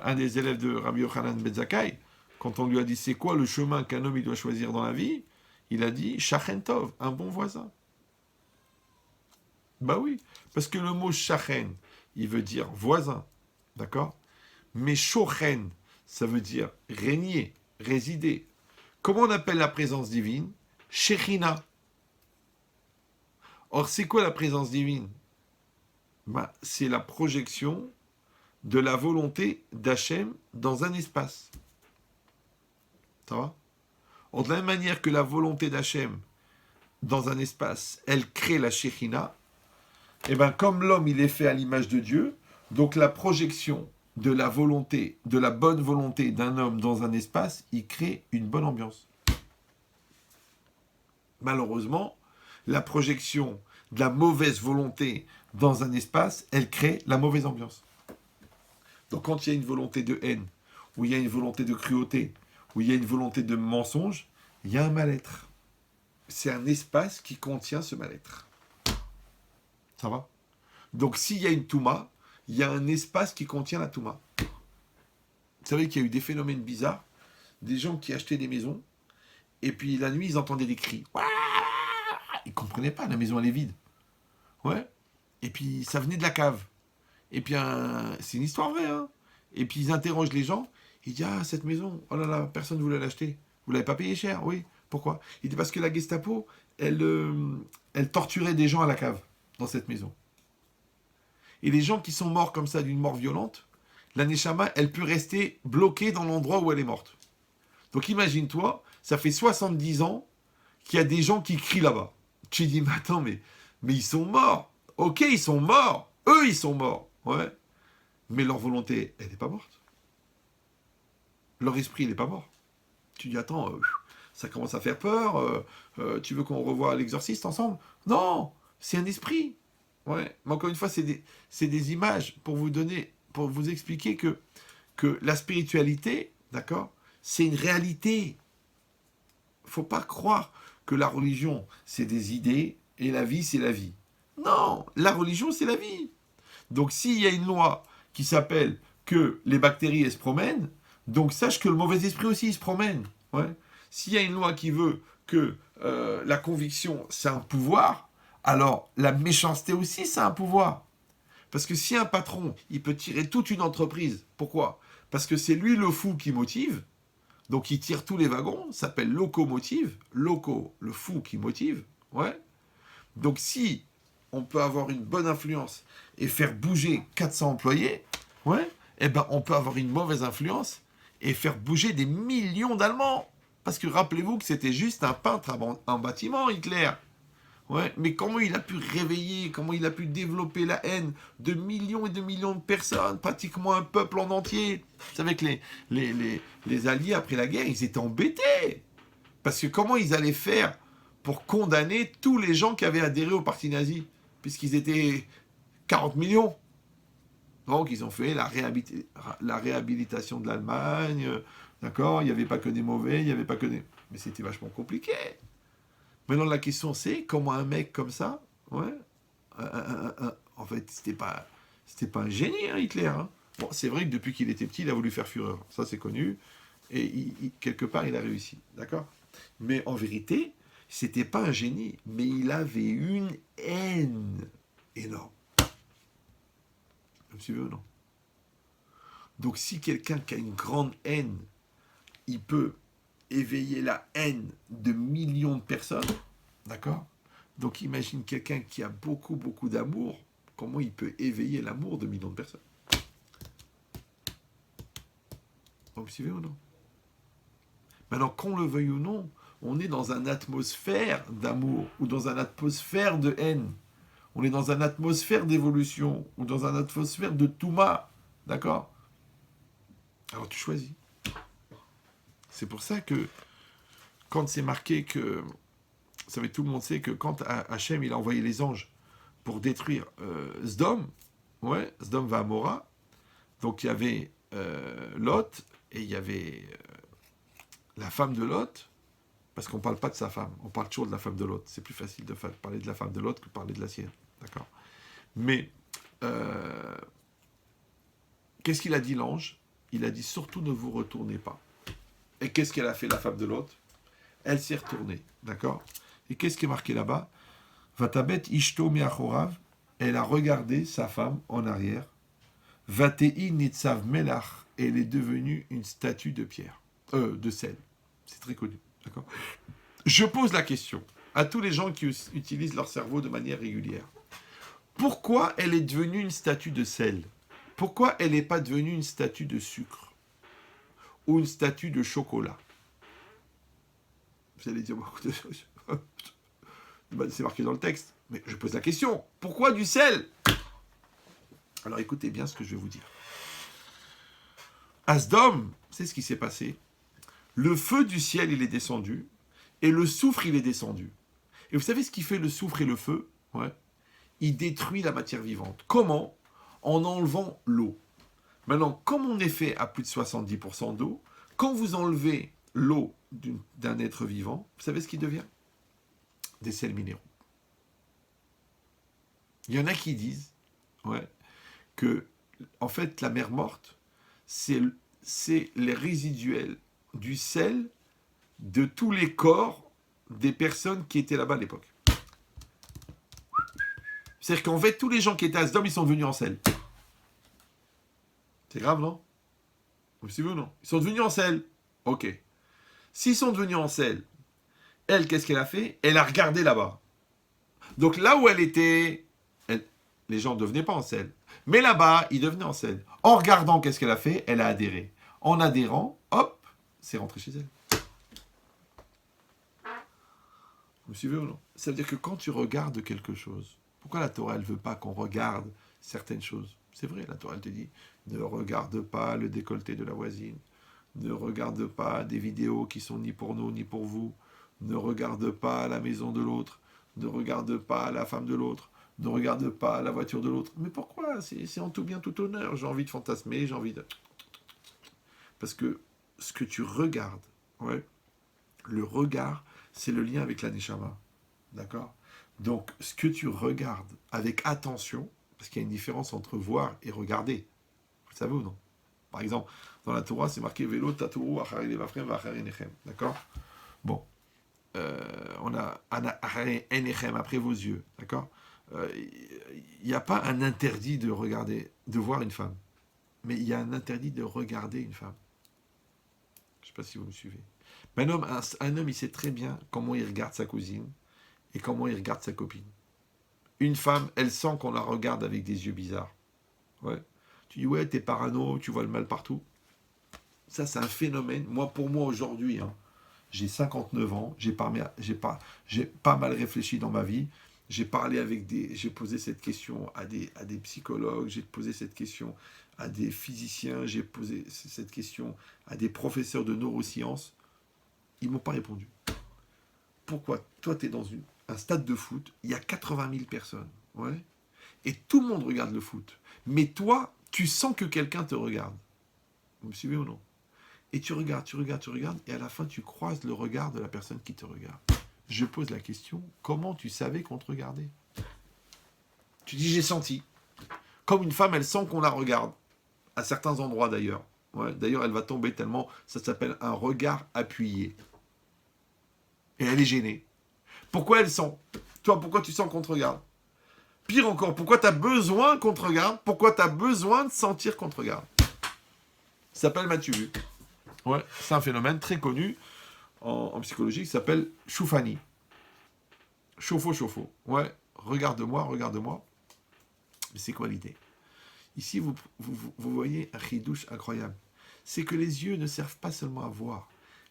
un des élèves de Rabbi Yochanan ben Zakkai, quand on lui a dit c'est quoi le chemin qu'un homme il doit choisir dans la vie, il a dit Shachen Tov, un bon voisin. Bah oui, parce que le mot Shachen, il veut dire voisin, d'accord? Mais Shochen, ça veut dire régner, résider. Comment on appelle la présence divine? Shechina. Or, c'est quoi la présence divine? Bah, c'est la projection de la volonté d'Hachem dans un espace. Ça va? De la même manière que la volonté d'Hachem dans un espace, elle crée la Shekhinah, et bien comme l'homme il est fait à l'image de Dieu, donc la projection de la volonté, de la bonne volonté d'un homme dans un espace, il crée une bonne ambiance. Malheureusement, la projection de la mauvaise volonté dans un espace, elle crée la mauvaise ambiance. Donc quand il y a une volonté de haine, ou il y a une volonté de cruauté, où il y a une volonté de mensonge, il y a un mal-être. C'est un espace qui contient ce mal-être. Ça va? Donc s'il y a une Touma, il y a un espace qui contient la Touma. Vous savez qu'il y a eu des phénomènes bizarres, des gens qui achetaient des maisons, et puis la nuit, ils entendaient des cris. Ils ne comprenaient pas, la maison elle est vide. Ouais. Et puis ça venait de la cave. Et puis c'est une histoire vraie, hein. Et puis ils interrogent les gens. Il dit, ah, cette maison, oh là là, personne ne voulait l'acheter. Vous l'avez pas payé cher? Oui. Pourquoi? Il dit, parce que la Gestapo, elle torturait des gens à la cave, dans cette maison. Et les gens qui sont morts comme ça, d'une mort violente, la Neshama, elle peut rester bloquée dans l'endroit où elle est morte. Donc imagine-toi, ça fait 70 ans qu'il y a des gens qui crient là-bas. Tu dis, mais attends, mais ils sont morts. Ok, ils sont morts. Eux, ils sont morts. Ouais. Mais leur volonté, elle n'est pas morte. Leur esprit, il n'est pas mort. Tu dis, attends, ça commence à faire peur. Tu veux qu'on revoie l'exorciste ensemble? Non, c'est un esprit. Ouais. Mais encore une fois, c'est des images pour vous donner, pour vous expliquer que la spiritualité, d'accord, c'est une réalité. Faut pas croire que la religion, c'est des idées et la vie, c'est la vie. Non, la religion, c'est la vie. Donc, s'il y a une loi qui s'appelle que les bactéries, elles se promènent, donc sache que le mauvais esprit aussi, il se promène. Ouais. S'il y a une loi qui veut que la conviction, c'est un pouvoir, alors la méchanceté aussi, c'est un pouvoir. Parce que si un patron, il peut tirer toute une entreprise, pourquoi? Parce que c'est lui le fou qui motive, donc il tire tous les wagons, ça s'appelle locomotive, loco, le fou qui motive, ouais. Donc si on peut avoir une bonne influence et faire bouger 400 employés, ouais, eh ben on peut avoir une mauvaise influence et faire bouger des millions d'Allemands. Parce que rappelez-vous que c'était juste un peintre en bâtiment, Hitler. Ouais, mais comment il a pu réveiller, comment il a pu développer la haine de millions et de millions de personnes, pratiquement un peuple en entier. Vous savez que les Alliés, après la guerre, ils étaient embêtés. Parce que comment ils allaient faire pour condamner tous les gens qui avaient adhéré au parti nazi, puisqu'ils étaient 40 millions. Donc ils ont fait la réhabilitation de l'Allemagne, d'accord? Il n'y avait pas que des mauvais, il n'y avait pas que des... Mais c'était vachement compliqué. Maintenant, la question, c'est comment un mec comme ça, ouais, en fait, c'était pas un génie, hein, Hitler. Hein. Bon, c'est vrai que depuis qu'il était petit, il a voulu faire fureur. Ça, c'est connu. Et quelque part, il a réussi. D'accord? Mais en vérité, c'était pas un génie, mais il avait une haine énorme. Vous me suivez ou non? Donc, si quelqu'un qui a une grande haine, il peut éveiller la haine de millions de personnes, d'accord? Donc imagine quelqu'un qui a beaucoup, beaucoup d'amour, comment il peut éveiller l'amour de millions de personnes? Vous me suivez ou non? Maintenant, qu'on le veuille ou non, on est dans une atmosphère d'amour ou dans une atmosphère de haine. On est dans une atmosphère d'évolution ou dans une atmosphère de Touma, d'accord? Alors tu choisis. C'est pour ça que quand c'est marqué que, vous savez, tout le monde sait que quand Hachem il a envoyé les anges pour détruire Sdom, ouais, Sdom va à Mora, donc il y avait Lot et il y avait la femme de Lot, parce qu'on ne parle pas de sa femme, on parle toujours de la femme de Lot. C'est plus facile de parler de la femme de Lot que de parler de la sienne, d'accord? Mais qu'est-ce qu'il a dit l'ange? Il a dit surtout ne vous retournez pas. Et qu'est-ce qu'elle a fait la femme de Lot? Elle s'est retournée, d'accord? Et qu'est-ce qui est marqué là-bas? Vatabet ishto me'achorav, elle a regardé sa femme en arrière. Vatei nitzav melach, elle est devenue une statue de pierre, de sel. C'est très connu, d'accord? Je pose la question à tous les gens qui utilisent leur cerveau de manière régulière. Pourquoi elle est devenue une statue de sel? Pourquoi elle n'est pas devenue une statue de sucre? Ou une statue de chocolat? Vous allez dire, c'est marqué dans le texte. Mais je pose la question, pourquoi du sel? Alors écoutez bien ce que je vais vous dire. À Sdom, c'est ce qui s'est passé. Le feu du ciel, il est descendu, et le soufre, il est descendu. Et vous savez ce qui fait le soufre et le feu? Ouais. Il détruit la matière vivante. Comment? En enlevant l'eau. Maintenant, comme on est fait à plus de 70% d'eau, quand vous enlevez l'eau d'un être vivant, vous savez ce qu'il devient? Des sels minéraux. Il y en a qui disent, ouais, que, en fait, la mer morte, c'est les résiduels du sel de tous les corps des personnes qui étaient là-bas à l'époque. C'est-à-dire qu'en fait, tous les gens qui étaient à Sdom, ils sont devenus en sel. C'est grave, non? Vous suivez ou non? Ils sont devenus en sel. Ok. S'ils sont devenus en sel, elle, qu'est-ce qu'elle a fait? Elle a regardé là-bas. Donc là où elle était, les gens ne devenaient pas en sel. Mais là-bas, ils devenaient en sel. En regardant, qu'est-ce qu'elle a fait? Elle a adhéré. En adhérant, hop, c'est rentrer chez elle. Vous me suivez ou non? Ça veut dire que quand tu regardes quelque chose, pourquoi la Torah, elle ne veut pas qu'on regarde certaines choses? C'est vrai, la Torah, elle te dit, ne regarde pas le décolleté de la voisine, ne regarde pas des vidéos qui sont ni pour nous, ni pour vous, ne regarde pas la maison de l'autre, ne regarde pas la femme de l'autre, ne regarde pas la voiture de l'autre. Mais pourquoi? C'est en tout bien, tout honneur. J'ai envie de fantasmer, j'ai envie de... Parce que ce que tu regardes, ouais, le regard, c'est le lien avec la neshama. D'accord? Donc, ce que tu regardes avec attention, parce qu'il y a une différence entre voir et regarder. Vous le savez ou non? Par exemple, dans la Torah, c'est marqué Velo taturu achari levavchem v'achari enechem. D'accord? Bon. On a achari enechem, après vos yeux. D'accord? Il n'y a pas un interdit de regarder, de voir une femme. Mais il y a un interdit de regarder une femme. Je ne sais pas si vous me suivez. Mais un homme, il sait très bien comment il regarde sa cousine et comment il regarde sa copine. Une femme, elle sent qu'on la regarde avec des yeux bizarres. Ouais. Tu dis, ouais, t'es parano, tu vois le mal partout. Ça, c'est un phénomène. Pour moi, aujourd'hui, hein, j'ai 59 ans, j'ai pas mal réfléchi dans ma vie. J'ai posé cette question à des psychologues, j'ai posé cette question à des physiciens, j'ai posé cette question à des professeurs de neurosciences. Ils ne m'ont pas répondu. Pourquoi? Toi, tu es dans un stade de foot, il y a 80 000 personnes, ouais, et tout le monde regarde le foot. Mais toi, tu sens que quelqu'un te regarde. Vous me suivez ou non? Et tu regardes, et à la fin, tu croises le regard de la personne qui te regarde. Je pose la question, comment tu savais qu'on te regardait? Tu dis, j'ai senti. Comme une femme, elle sent qu'on la regarde. À certains endroits, d'ailleurs. Ouais, d'ailleurs, elle va tomber tellement, ça s'appelle un regard appuyé. Et elle est gênée. Pourquoi elle sent? Toi, pourquoi tu sens qu'on te regarde? Pire encore, pourquoi tu as besoin qu'on te regarde? Pourquoi tu as besoin de sentir qu'on te regarde? Ça s'appelle m'as-tu vu? Ouais, c'est un phénomène très connu en psychologie qui s'appelle choufani. Chauffe-eau. Ouais, regarde-moi. Mais c'est quoi l'idée? Ici, vous voyez un chidouche incroyable. C'est que les yeux ne servent pas seulement à voir.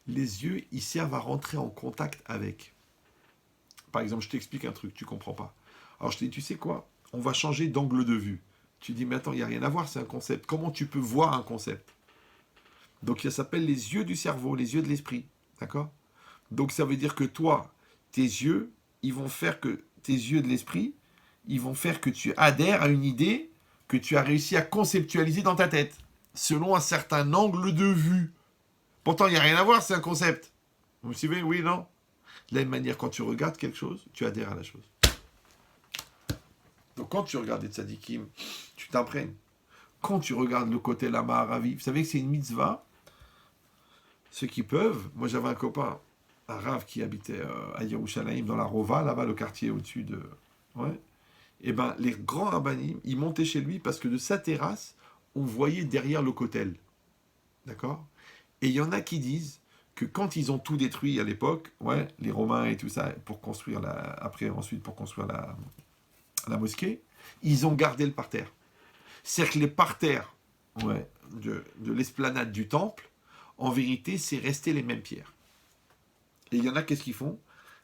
Les yeux, ils servent à rentrer en contact avec. Par exemple, je t'explique un truc, tu ne comprends pas. Alors je te dis, tu sais quoi? On va changer d'angle de vue. Tu dis, mais attends, il n'y a rien à voir, c'est un concept. Comment tu peux voir un concept? Donc ça s'appelle les yeux du cerveau, les yeux de l'esprit. D'accord? Donc ça veut dire que toi, tes yeux, ils vont faire que tes yeux de l'esprit, ils vont faire que tu adhères à une idée que tu as réussi à conceptualiser dans ta tête, selon un certain angle de vue. Pourtant, il n'y a rien à voir, c'est un concept. Vous me suivez? Oui, non? De la même manière, quand tu regardes quelque chose, tu adhères à la chose. Donc quand tu regardes des tzadikim, tu t'imprègnes. Quand tu regardes le côté Lama Aravi, vous savez que c'est une mitzvah. Ceux qui peuvent, moi j'avais un copain, un Rav qui habitait à Yerushalayim, dans la Rova, là-bas, le quartier au-dessus de... Ouais. Et ben les grands rabbanim, ils montaient chez lui parce que de sa terrasse, on voyait derrière le kotel. D'accord? Et il y en a qui disent que quand ils ont tout détruit à l'époque, ouais, les Romains et tout ça, pour construire ensuite pour construire la mosquée, ils ont gardé le parterre. C'est-à-dire que les parterres, ouais, de l'esplanade du temple, en vérité, c'est resté les mêmes pierres. Et il y en a, qu'est-ce qu'ils font?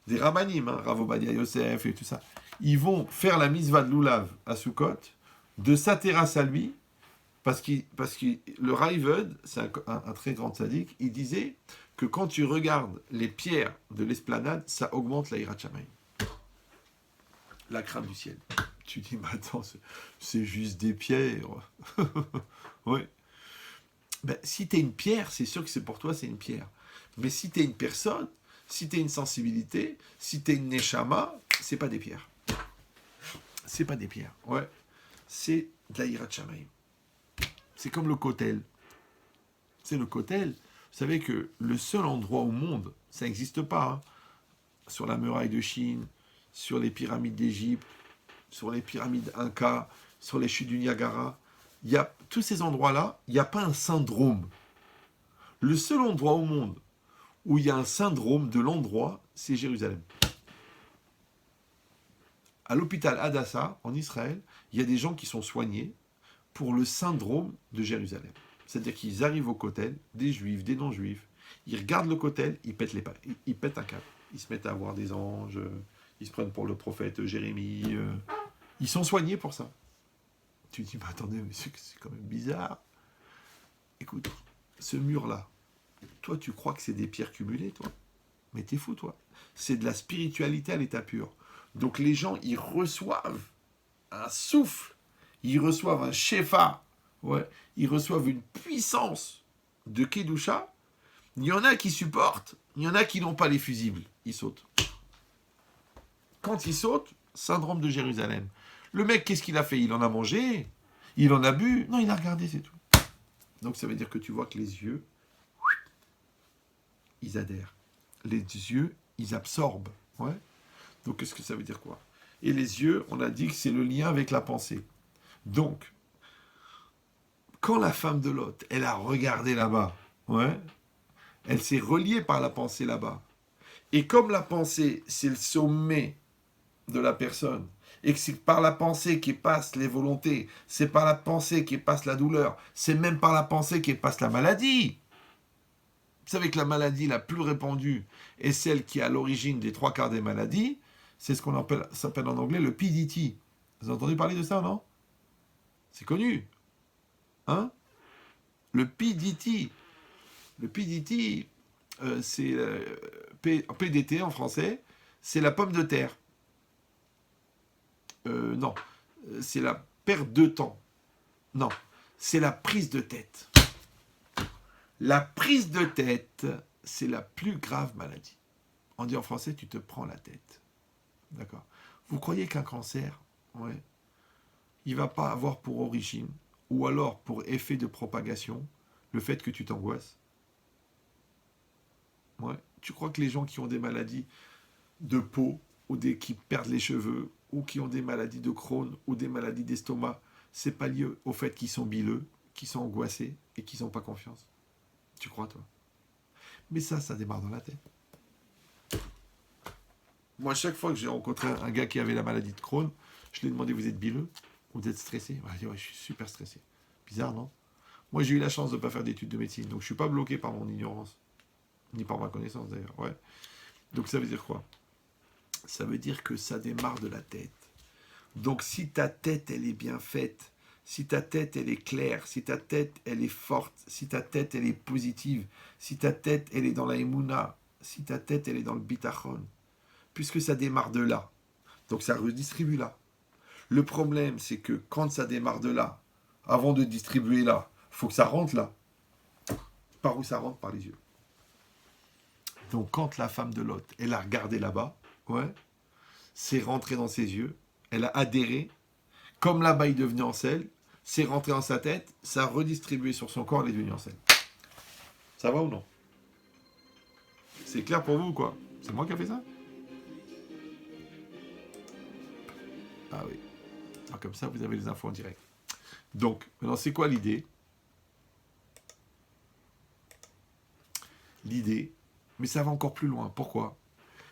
Des rabbanim, hein, Rav Ovadia Yosef et tout ça. Ils vont faire la mitzvah de l'Oulav à Sukkot, de sa terrasse à lui, parce que le Raived, c'est un très grand tzaddik, il disait que quand tu regardes les pierres de l'esplanade, ça augmente la Hirat Shamayim. La crainte du ciel. Tu dis, mais attends, c'est juste des pierres. Oui. Ben, si tu es une pierre, c'est sûr que c'est pour toi, c'est une pierre. Mais si tu es une personne, si tu es une sensibilité, si tu es une neshama, c'est pas des pierres. C'est pas des pierres. Ouais. C'est de la Hirat Shamayim. C'est comme le kotel. C'est le kotel. Vous savez que le seul endroit au monde, ça n'existe pas, hein, sur la muraille de Chine, sur les pyramides d'Égypte, sur les pyramides Inca, sur les chutes du Niagara, tous ces endroits-là, il n'y a pas un syndrome. Le seul endroit au monde où il y a un syndrome de l'endroit, c'est Jérusalem. À l'hôpital Hadassah, en Israël, il y a des gens qui sont soignés pour le syndrome de Jérusalem. C'est-à-dire qu'ils arrivent au kotel, des juifs, des non-juifs, Ils regardent le Kotel, ils pètent un câble. Ils se mettent à voir des anges, ils se prennent pour le prophète Jérémie. Ils sont soignés pour ça. Tu dis, mais attendez, mais c'est quand même bizarre. Écoute, ce mur-là, toi, tu crois que c'est des pierres cumulées, toi? Mais t'es fou, toi. C'est de la spiritualité à l'état pur. Donc les gens, ils reçoivent un souffle, ils reçoivent un shefa, ouais, ils reçoivent une puissance de Kedusha. Il y en a qui supportent, il y en a qui n'ont pas les fusibles. Ils sautent. Quand ils sautent, syndrome de Jérusalem. Le mec, qu'est-ce qu'il a fait? Il en a mangé? Il en a bu? Non, il a regardé, c'est tout. Donc ça veut dire que tu vois que les yeux, ils adhèrent. Les yeux, ils absorbent. Ouais. Donc qu'est-ce que ça veut dire quoi? Et les yeux, on a dit que c'est le lien avec la pensée. Donc, quand la femme de Lot, elle a regardé là-bas, ouais, elle s'est reliée par la pensée là-bas. Et comme la pensée, c'est le sommet de la personne, et que c'est par la pensée qui passe les volontés, c'est par la pensée qui passe la douleur, c'est même par la pensée qui passe la maladie. Vous savez que la maladie la plus répandue est celle qui est à l'origine des 3/4 des maladies, c'est ce qu'on s'appelle en anglais le PDT. Vous avez entendu parler de ça, non? C'est connu. Hein? Le PDT. Le PDT, c'est PDT en français, c'est la pomme de terre. Non, c'est la perte de temps. Non, c'est la prise de tête. La prise de tête, c'est la plus grave maladie. On dit en français, tu te prends la tête. D'accord. Vous croyez qu'un cancer, ouais, il ne va pas avoir pour origine, ou alors pour effet de propagation, le fait que tu t'angoisses? Ouais. Tu crois que les gens qui ont des maladies de peau, ou qui perdent les cheveux, ou qui ont des maladies de Crohn, ou des maladies d'estomac, c'est pas lié au fait qu'ils sont bileux, qu'ils sont angoissés, et qu'ils n'ont pas confiance? Tu crois, toi? Mais ça démarre dans la tête. Moi, chaque fois que j'ai rencontré un gars qui avait la maladie de Crohn, je lui ai demandé, vous êtes bileux? Vous êtes stressé? Il m'a dit, ouais, je suis super stressé. Bizarre, non? Moi, j'ai eu la chance de ne pas faire d'études de médecine, donc je ne suis pas bloqué par mon ignorance, ni par ma connaissance, d'ailleurs. Ouais. Donc, ça veut dire quoi? Ça veut dire que ça démarre de la tête. Donc, si ta tête, elle est bien faite, si ta tête, elle est claire, si ta tête, elle est forte, si ta tête, elle est positive, si ta tête, elle est dans la émouna, si ta tête, elle est dans le bitachon, puisque ça démarre de là, donc ça redistribue là. Le problème, c'est que quand ça démarre de là, avant de distribuer là, il faut que ça rentre là. Par où ça rentre? Par les yeux. Donc, quand la femme de Lot, elle a regardé là-bas, ouais, c'est rentré dans ses yeux, elle a adhéré, comme là-bas il devenait en sel, c'est rentré dans sa tête, ça a redistribué sur son corps, elle est devenue en sel. Ça va ou non? C'est clair pour vous ou quoi? C'est moi qui ai fait ça? Ah oui. Alors comme ça, vous avez les infos en direct. Donc, maintenant, c'est quoi l'idée? L'idée, mais ça va encore plus loin. Pourquoi?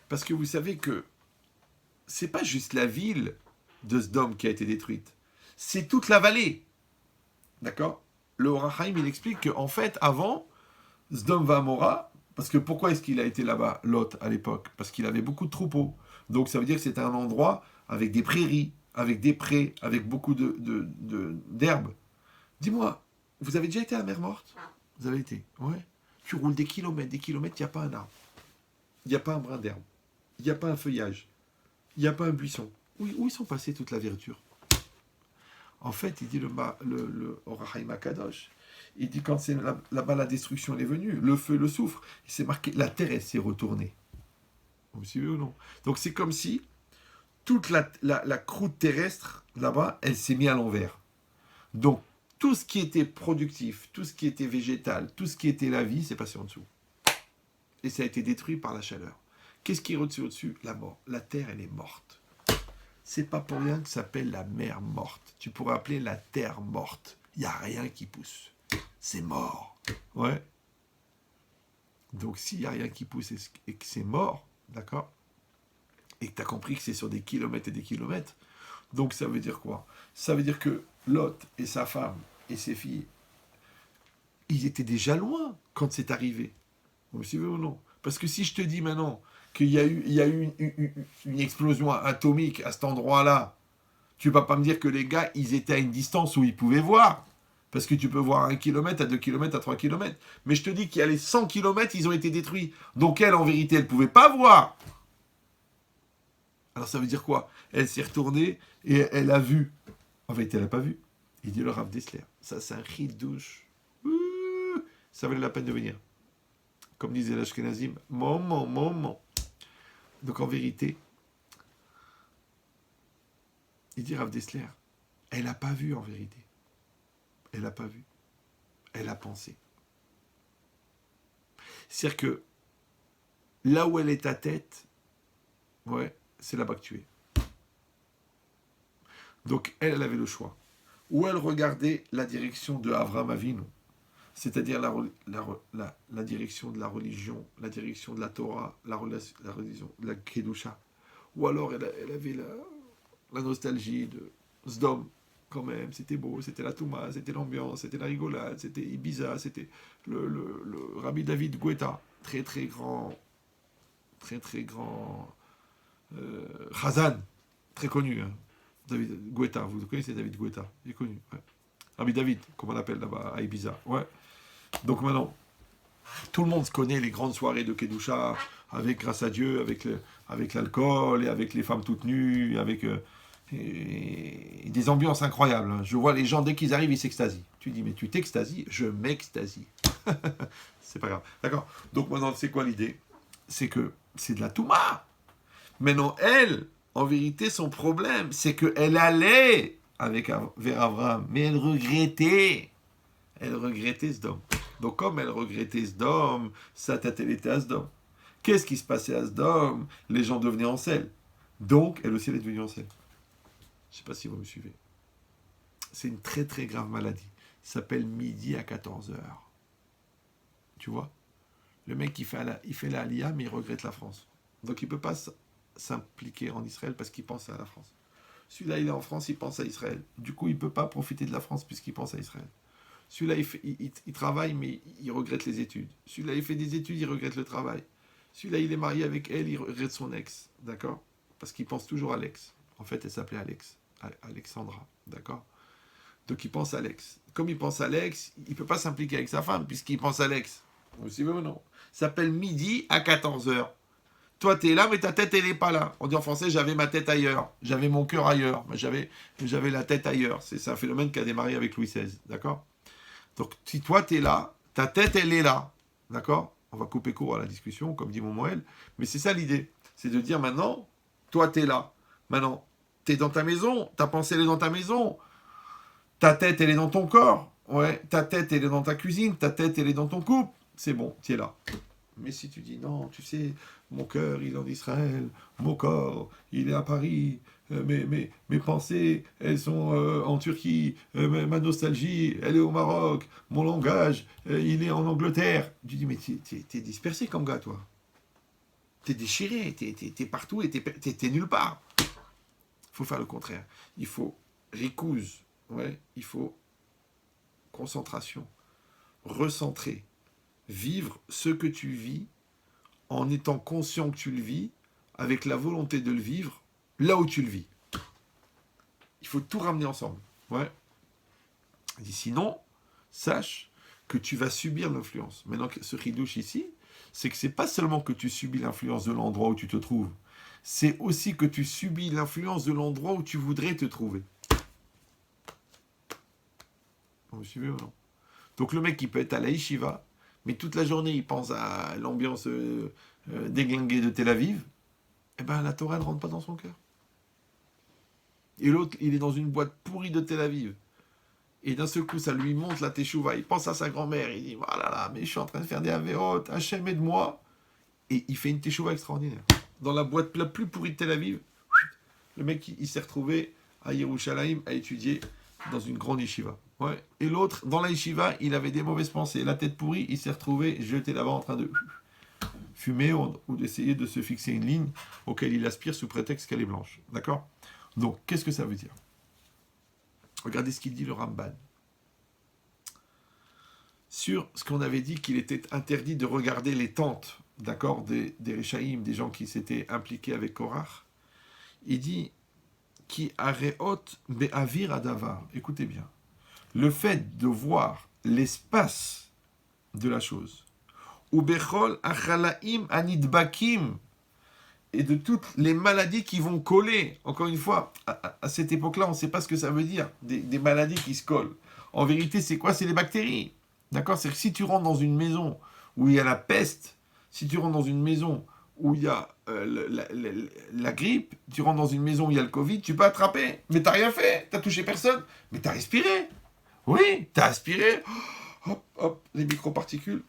Parce que vous savez que c'est pas juste la ville de Sdom qui a été détruite, c'est toute la vallée. D'accord? Le Or HaChaim, il explique qu'en fait, avant, Sdom Vamora, parce que pourquoi est-ce qu'il a été là-bas, Lot, à l'époque? Parce qu'il avait beaucoup de troupeaux. Donc ça veut dire que c'était un endroit avec des prairies, avec des prés, avec beaucoup d'herbes. Dis-moi, vous avez déjà été à la mer Morte? Vous avez été? Ouais. Tu roules des kilomètres, il n'y a pas un arbre. Il n'y a pas un brin d'herbe. Il n'y a pas un feuillage. Il n'y a pas un buisson. Où ils sont passés toute la verdure? En fait, il dit le Or HaChaim Akadosh, il dit quand c'est là-bas la destruction est venue, le feu, le soufre, il s'est marqué, la terre, elle s'est retournée. Vous me suivez ou non? Donc c'est comme si toute la croûte terrestre, là-bas, elle s'est mise à l'envers. Donc, tout ce qui était productif, tout ce qui était végétal, tout ce qui était la vie, c'est passé en dessous. Et ça a été détruit par la chaleur. Qu'est-ce qui est au-dessus? La mort. La terre, elle est morte. C'est pas pour rien que ça s'appelle la mer morte. Tu pourrais appeler la terre morte. Il n'y a rien qui pousse. C'est mort. Ouais. Donc, s'il n'y a rien qui pousse et que c'est mort, d'accord? Et que tu as compris que c'est sur des kilomètres et des kilomètres, donc ça veut dire quoi? Ça veut dire que Lot et sa femme et ses filles, ils étaient déjà loin quand c'est arrivé. Vous suivez ou non? Parce que si je te dis maintenant qu'il y a eu une explosion atomique à cet endroit-là, tu ne vas pas me dire que les gars, ils étaient à une distance où ils pouvaient voir. Parce que tu peux voir à 1 kilomètre, à 2 kilomètres, à 3 kilomètres. Mais je te dis qu'il y a les 100 kilomètres, ils ont été détruits. Donc elle, en vérité, elle ne pouvait pas voir. Alors ça veut dire quoi? Elle s'est retournée et elle a vu. En vérité, elle n'a pas vu. Il dit le Rav Dessler. Ça, c'est un cri de douche. Ça valait la peine de venir. Comme disait l'Ashkenazim, moment. Donc en vérité, il dit Rav Dessler, elle n'a pas vu en vérité. Elle n'a pas vu. Elle a pensé. C'est-à-dire que là où elle est ta tête, ouais, c'est là-bas que tu es. Donc elle avait le choix. Ou elle regardait la direction de Avraham Avinu, c'est-à-dire la direction de la religion, la direction de la Torah, la religion de la Kedusha. Ou alors elle avait la nostalgie de Sdom, quand même, c'était beau, c'était la Touma, c'était l'ambiance, c'était la rigolade, c'était Ibiza, c'était le Rabbi David Guetta, très grand Chazan, très connu, hein. David Guetta, vous connaissez David Guetta, il est connu, ouais. Rabbi David, comme on l'appelle là-bas, à Ibiza, ouais. Donc maintenant, tout le monde connaît les grandes soirées de Kedusha, avec, grâce à Dieu, avec l'alcool, et avec les femmes toutes nues, avec et des ambiances incroyables. Je vois les gens, dès qu'ils arrivent, ils s'extasient. Tu dis, mais tu t'extasies? Je m'extasie. C'est pas grave. D'accord? Donc maintenant, c'est quoi l'idée? C'est que c'est de la Touma. Maintenant, elle, en vérité, son problème, c'est qu'elle allait vers Abraham, mais elle regrettait. Elle regrettait Sdom. Donc comme elle regrettait Sdom, sa tête, elle était à Sdom. Qu'est-ce qui se passait à Sdom? Les gens devenaient en selle. Donc, elle aussi, elle est devenue en selle. Je ne sais pas si vous me suivez. C'est une très grave maladie. Ça s'appelle midi à 14h. Tu vois? Le mec, il fait la Aliyah, mais il regrette la France. Donc il ne peut pas s'impliquer en Israël parce qu'il pense à la France. Celui-là, il est en France, il pense à Israël. Du coup, il ne peut pas profiter de la France puisqu'il pense à Israël. Celui-là, il travaille, mais il regrette les études. Celui-là, il fait des études, il regrette le travail. Celui-là, il est marié avec elle, il regrette son ex. D'accord? Parce qu'il pense toujours à l'ex. En fait, elle s'appelait Alexandra. D'accord? Donc, il pense à l'ex. Comme il pense à l'ex, il ne peut pas s'impliquer avec sa femme puisqu'il pense à l'ex. Vous suivez ou non? Ça s'appelle midi à 14h. Toi, tu es là, mais ta tête, elle n'est pas là. On dit en français, j'avais ma tête ailleurs. J'avais mon cœur ailleurs. J'avais la tête ailleurs. C'est un phénomène qui a démarré avec Louis XVI. D'accord? Donc, si toi, tu es là, ta tête, elle est là. D'accord? On va couper court à la discussion, comme dit mon Moël. Mais c'est ça l'idée. C'est de dire maintenant, toi, tu es là. Maintenant, tu es dans ta maison. Ta pensée, elle est dans ta maison. Ta tête, elle est dans ton corps. Ouais, ta tête, elle est dans ta cuisine. Ta tête, elle est dans ton couple. C'est bon, tu es là. Mais si tu dis non, tu sais, mon cœur, il est en Israël, mon corps, il est à Paris, mes pensées, elles sont en Turquie, ma nostalgie, elle est au Maroc, mon langage, il est en Angleterre. Tu dis, mais t'es dispersé comme gars, toi. T'es déchiré, t'es partout et t'es nulle part. Il faut faire le contraire. Il faut récouse, ouais, il faut concentration, recentrer. Vivre ce que tu vis en étant conscient que tu le vis, avec la volonté de le vivre là où tu le vis. Il faut tout ramener ensemble. Ouais. Il dit, sinon, sache que tu vas subir l'influence. Maintenant, ce chidouche ici, c'est que c'est pas seulement que tu subis l'influence de l'endroit où tu te trouves, c'est aussi que tu subis l'influence de l'endroit où tu voudrais te trouver. Vous me suivez ou non? Donc le mec, il peut être à la yeshiva, mais toute la journée, il pense à l'ambiance déglinguée de Tel Aviv, eh bien, la Torah ne rentre pas dans son cœur. Et l'autre, il est dans une boîte pourrie de Tel Aviv. Et d'un seul coup, ça lui monte la teshuva. Il pense à sa grand-mère. Il dit, voilà, là, mais je suis en train de faire des avérotes. Hachem, aide-moi. Et il fait une teshuva extraordinaire. Dans la boîte la plus pourrie de Tel Aviv, le mec, il s'est retrouvé à Yerushalayim à étudier dans une grande yeshiva. Ouais. Et l'autre, dans la yeshiva, il avait des mauvaises pensées. La tête pourrie, il s'est retrouvé jeté là-bas en train de fumer ou d'essayer de se fixer une ligne auquel il aspire sous prétexte qu'elle est blanche. D'accord? Donc, qu'est-ce que ça veut dire? Regardez ce qu'il dit le Ramban. sur ce qu'on avait dit qu'il était interdit de regarder les tentes, d'accord, des Réchaïm, des gens qui s'étaient impliqués avec Korach. Il dit qui areot be'avir adavar. Écoutez bien. Le fait de voir l'espace de la chose, ou bechol achalaim anidbakim, et de toutes les maladies qui vont coller. Encore une fois, à cette époque-là, on ne sait pas ce que ça veut dire, des maladies qui se collent. En vérité, c'est quoi? C'est les bactéries. D'accord? C'est que si tu rentres dans une maison où il y a la peste, si tu rentres dans une maison où il y a la grippe, tu rentres dans une maison où il y a le Covid, tu peux attraper. Mais tu n'as rien fait, tu n'as touché personne. Mais tu as respiré. Oui, tu as aspiré. Hop, hop, les microparticules.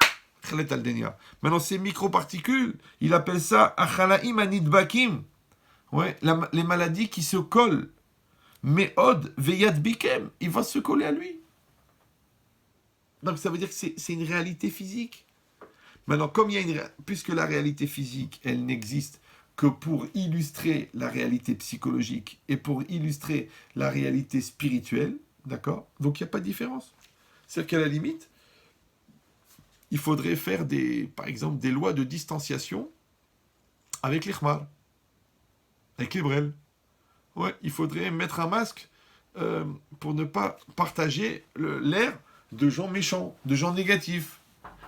Maintenant, ces microparticules, il appelle ça achalaim anidbakim. Ouais, les maladies qui se collent. Mais od veyad bikem, il va se coller à lui. Donc ça veut dire que c'est une réalité physique. Maintenant, comme il y a puisque la réalité physique, elle n'existe que pour illustrer la réalité psychologique et pour illustrer la réalité spirituelle, d'accord? Donc il n'y a pas de différence. C'est-à-dire qu'à la limite, il faudrait faire par exemple, des lois de distanciation avec l'Ikhmar, avec les brels. Ouais, il faudrait mettre un masque pour ne pas partager l'air de gens méchants, de gens négatifs.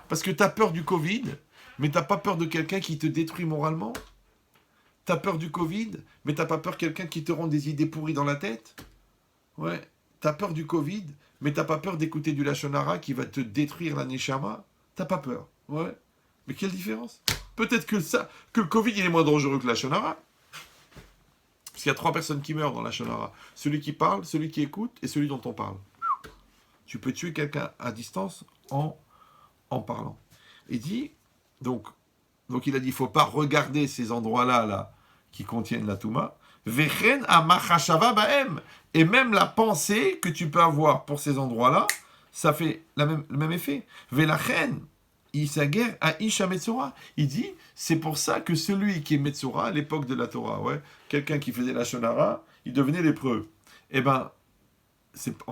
Parce que tu as peur du Covid, mais tu n'as pas peur de quelqu'un qui te détruit moralement. Tu as peur du Covid, mais tu n'as pas peur de quelqu'un qui te rend des idées pourries dans la tête. Ouais, tu as peur du Covid, mais tu n'as pas peur d'écouter du Lashon Hara qui va te détruire la Neshama. T'as pas peur. Ouais. Mais quelle différence? Peut-être que le Covid, il est moins dangereux que la Lashon Hara. Parce qu'il y a 3 personnes qui meurent dans la Lashon Hara. Celui qui parle, celui qui écoute et celui dont on parle. Tu peux tuer quelqu'un à distance en parlant. Il dit, donc il a dit, il ne faut pas regarder ces endroits-là là, qui contiennent la Touma. Vechen amachashava baem. Et même la pensée que tu peux avoir pour ces endroits-là, ça fait le même effet. Velachen, isager a isha metzora. Il dit, c'est pour ça que celui qui est metzora à l'époque de la Torah, ouais, quelqu'un qui faisait la shonara, il devenait lépreux. Eh ben,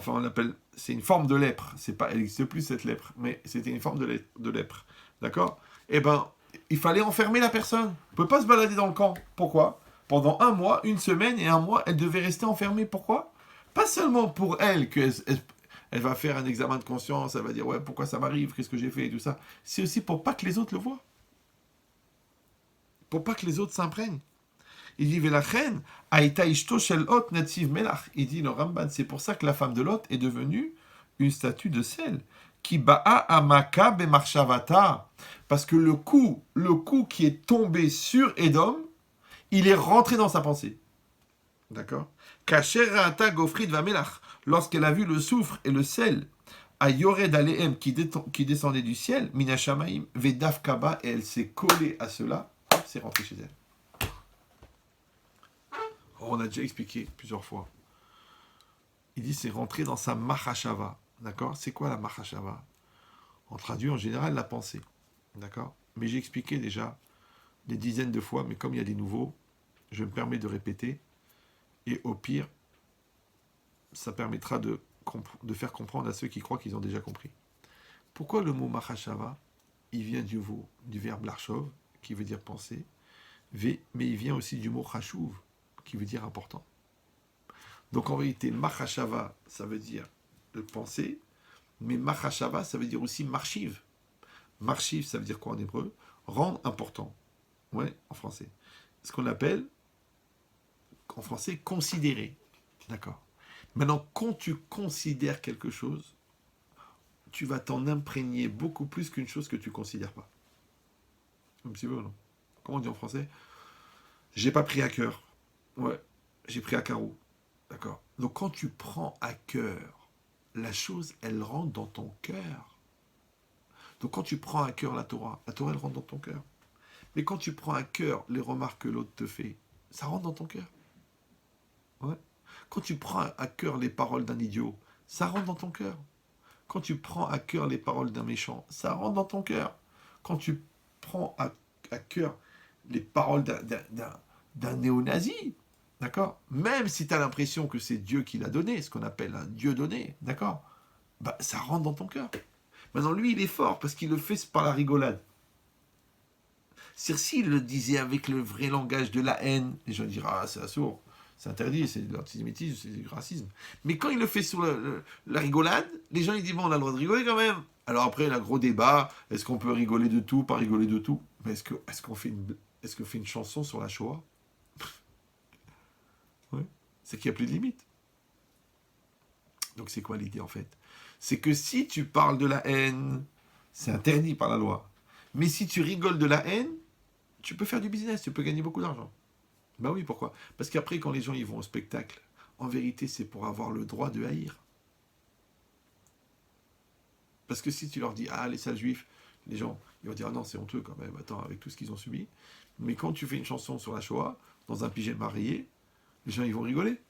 on l'appelle, c'est une forme de lèpre. Elle n'existe plus cette lèpre, mais c'était une forme de lèpre. D'accord? Eh ben, il fallait enfermer la personne. On ne peut pas se balader dans le camp. Pourquoi? Pendant 1 mois, 1 semaine et 1 mois, elle devait rester enfermée. Pourquoi? Pas seulement pour elle, elle va faire un examen de conscience, elle va dire, ouais, pourquoi ça m'arrive, qu'est-ce que j'ai fait et tout ça. C'est aussi pour pas que les autres le voient. Pour pas que les autres s'imprègnent. Il dit, Velachen, Aïta Ishto Shel Hot Nativ Melach. Il dit, le Ramban, c'est pour ça que la femme de Lot est devenue une statue de sel. Qui ba'a amaka bemarchavata. Parce que le coup qui est tombé sur Édom, il est rentré dans sa pensée. D'accord? Kacher Ra'ata Gofrid Vamelach. Lorsqu'elle a vu le soufre et le sel, à Yored Alehem qui descendait du ciel, Minashamaim, Vedaf Kaba, et elle s'est collée à cela, c'est rentré chez elle. On a déjà expliqué plusieurs fois. Il dit c'est rentré dans sa Mahashava. D'accord? C'est quoi la Mahashava? On traduit en général la pensée. D'accord? Mais j'ai expliqué déjà des dizaines de fois, mais comme il y a des nouveaux, je me permets de répéter. Et au pire, ça permettra de faire comprendre à ceux qui croient qu'ils ont déjà compris. Pourquoi le mot Mahashava? Il vient du verbe larchov, qui veut dire penser, mais il vient aussi du mot chashuv, qui veut dire important. Donc en réalité, Mahashava, ça veut dire le penser, mais Mahashava, ça veut dire aussi marchiv. Marchiv, ça veut dire quoi en hébreu? Rendre important. Ouais, en français. Ce qu'on appelle, en français, considérer. D'accord. Maintenant, quand tu considères quelque chose, tu vas t'en imprégner beaucoup plus qu'une chose que tu ne considères pas. Un petit peu, non? Comment on dit en français? J'ai pas pris à cœur. Ouais, j'ai pris à carreau. D'accord. Donc quand tu prends à cœur, la chose, elle rentre dans ton cœur. Donc quand tu prends à cœur la Torah, elle rentre dans ton cœur. Mais quand tu prends à cœur les remarques que l'autre te fait, ça rentre dans ton cœur. Ouais. Quand tu prends à cœur les paroles d'un idiot, ça rentre dans ton cœur. Quand tu prends à cœur les paroles d'un méchant, ça rentre dans ton cœur. Quand tu prends à cœur les paroles d'un néo-nazi, d'accord? Même si tu as l'impression que c'est Dieu qui l'a donné, ce qu'on appelle un Dieu donné, d'accord? Bah, ça rentre dans ton cœur. Maintenant, lui, il est fort parce qu'il le fait par la rigolade. C'est-à-dire, s'il le disait avec le vrai langage de la haine, les gens diraient, ah, c'est assourd, c'est interdit, c'est de l'antisémitisme, c'est du racisme. Mais quand il le fait sur la rigolade, les gens ils disent, bon, on a le droit de rigoler quand même. Alors après, il y a un gros débat, est-ce qu'on peut rigoler de tout, pas rigoler de tout? Mais est-ce qu'on fait une chanson sur la Shoah? Oui. C'est qu'il n'y a plus de limite. Donc c'est quoi l'idée en fait? C'est que si tu parles de la haine, c'est interdit par la loi. Mais si tu rigoles de la haine, tu peux faire du business, tu peux gagner beaucoup d'argent. Ben oui, pourquoi? Parce qu'après, quand les gens ils vont au spectacle, en vérité, c'est pour avoir le droit de haïr. Parce que si tu leur dis, ah, les sales juifs, les gens, ils vont dire, ah non, c'est honteux quand même, attends, avec tout ce qu'ils ont subi. Mais quand tu fais une chanson sur la Shoah, dans un pyjama rayé, les gens, ils vont rigoler.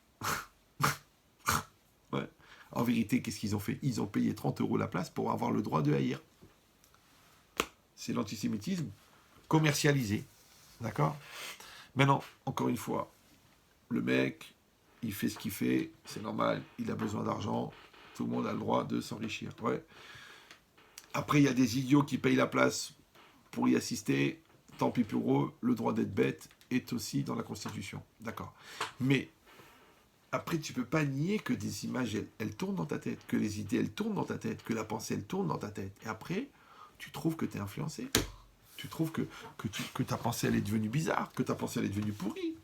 Ouais. En vérité, qu'est-ce qu'ils ont fait? Ils ont payé 30 € la place pour avoir le droit de haïr. C'est l'antisémitisme commercialisé. D'accord? Maintenant, encore une fois, le mec, il fait ce qu'il fait, c'est normal, il a besoin d'argent, tout le monde a le droit de s'enrichir. Ouais. Après, il y a des idiots qui payent la place pour y assister, tant pis pour eux, le droit d'être bête est aussi dans la Constitution. D'accord. Mais après, tu ne peux pas nier que des images, elles tournent dans ta tête, que les idées, elles tournent dans ta tête, que la pensée, elle tourne dans ta tête. Et après, tu trouves que tu es influencé. Tu trouves que ta pensée, elle est devenue bizarre, que ta pensée, elle est devenue pourrie.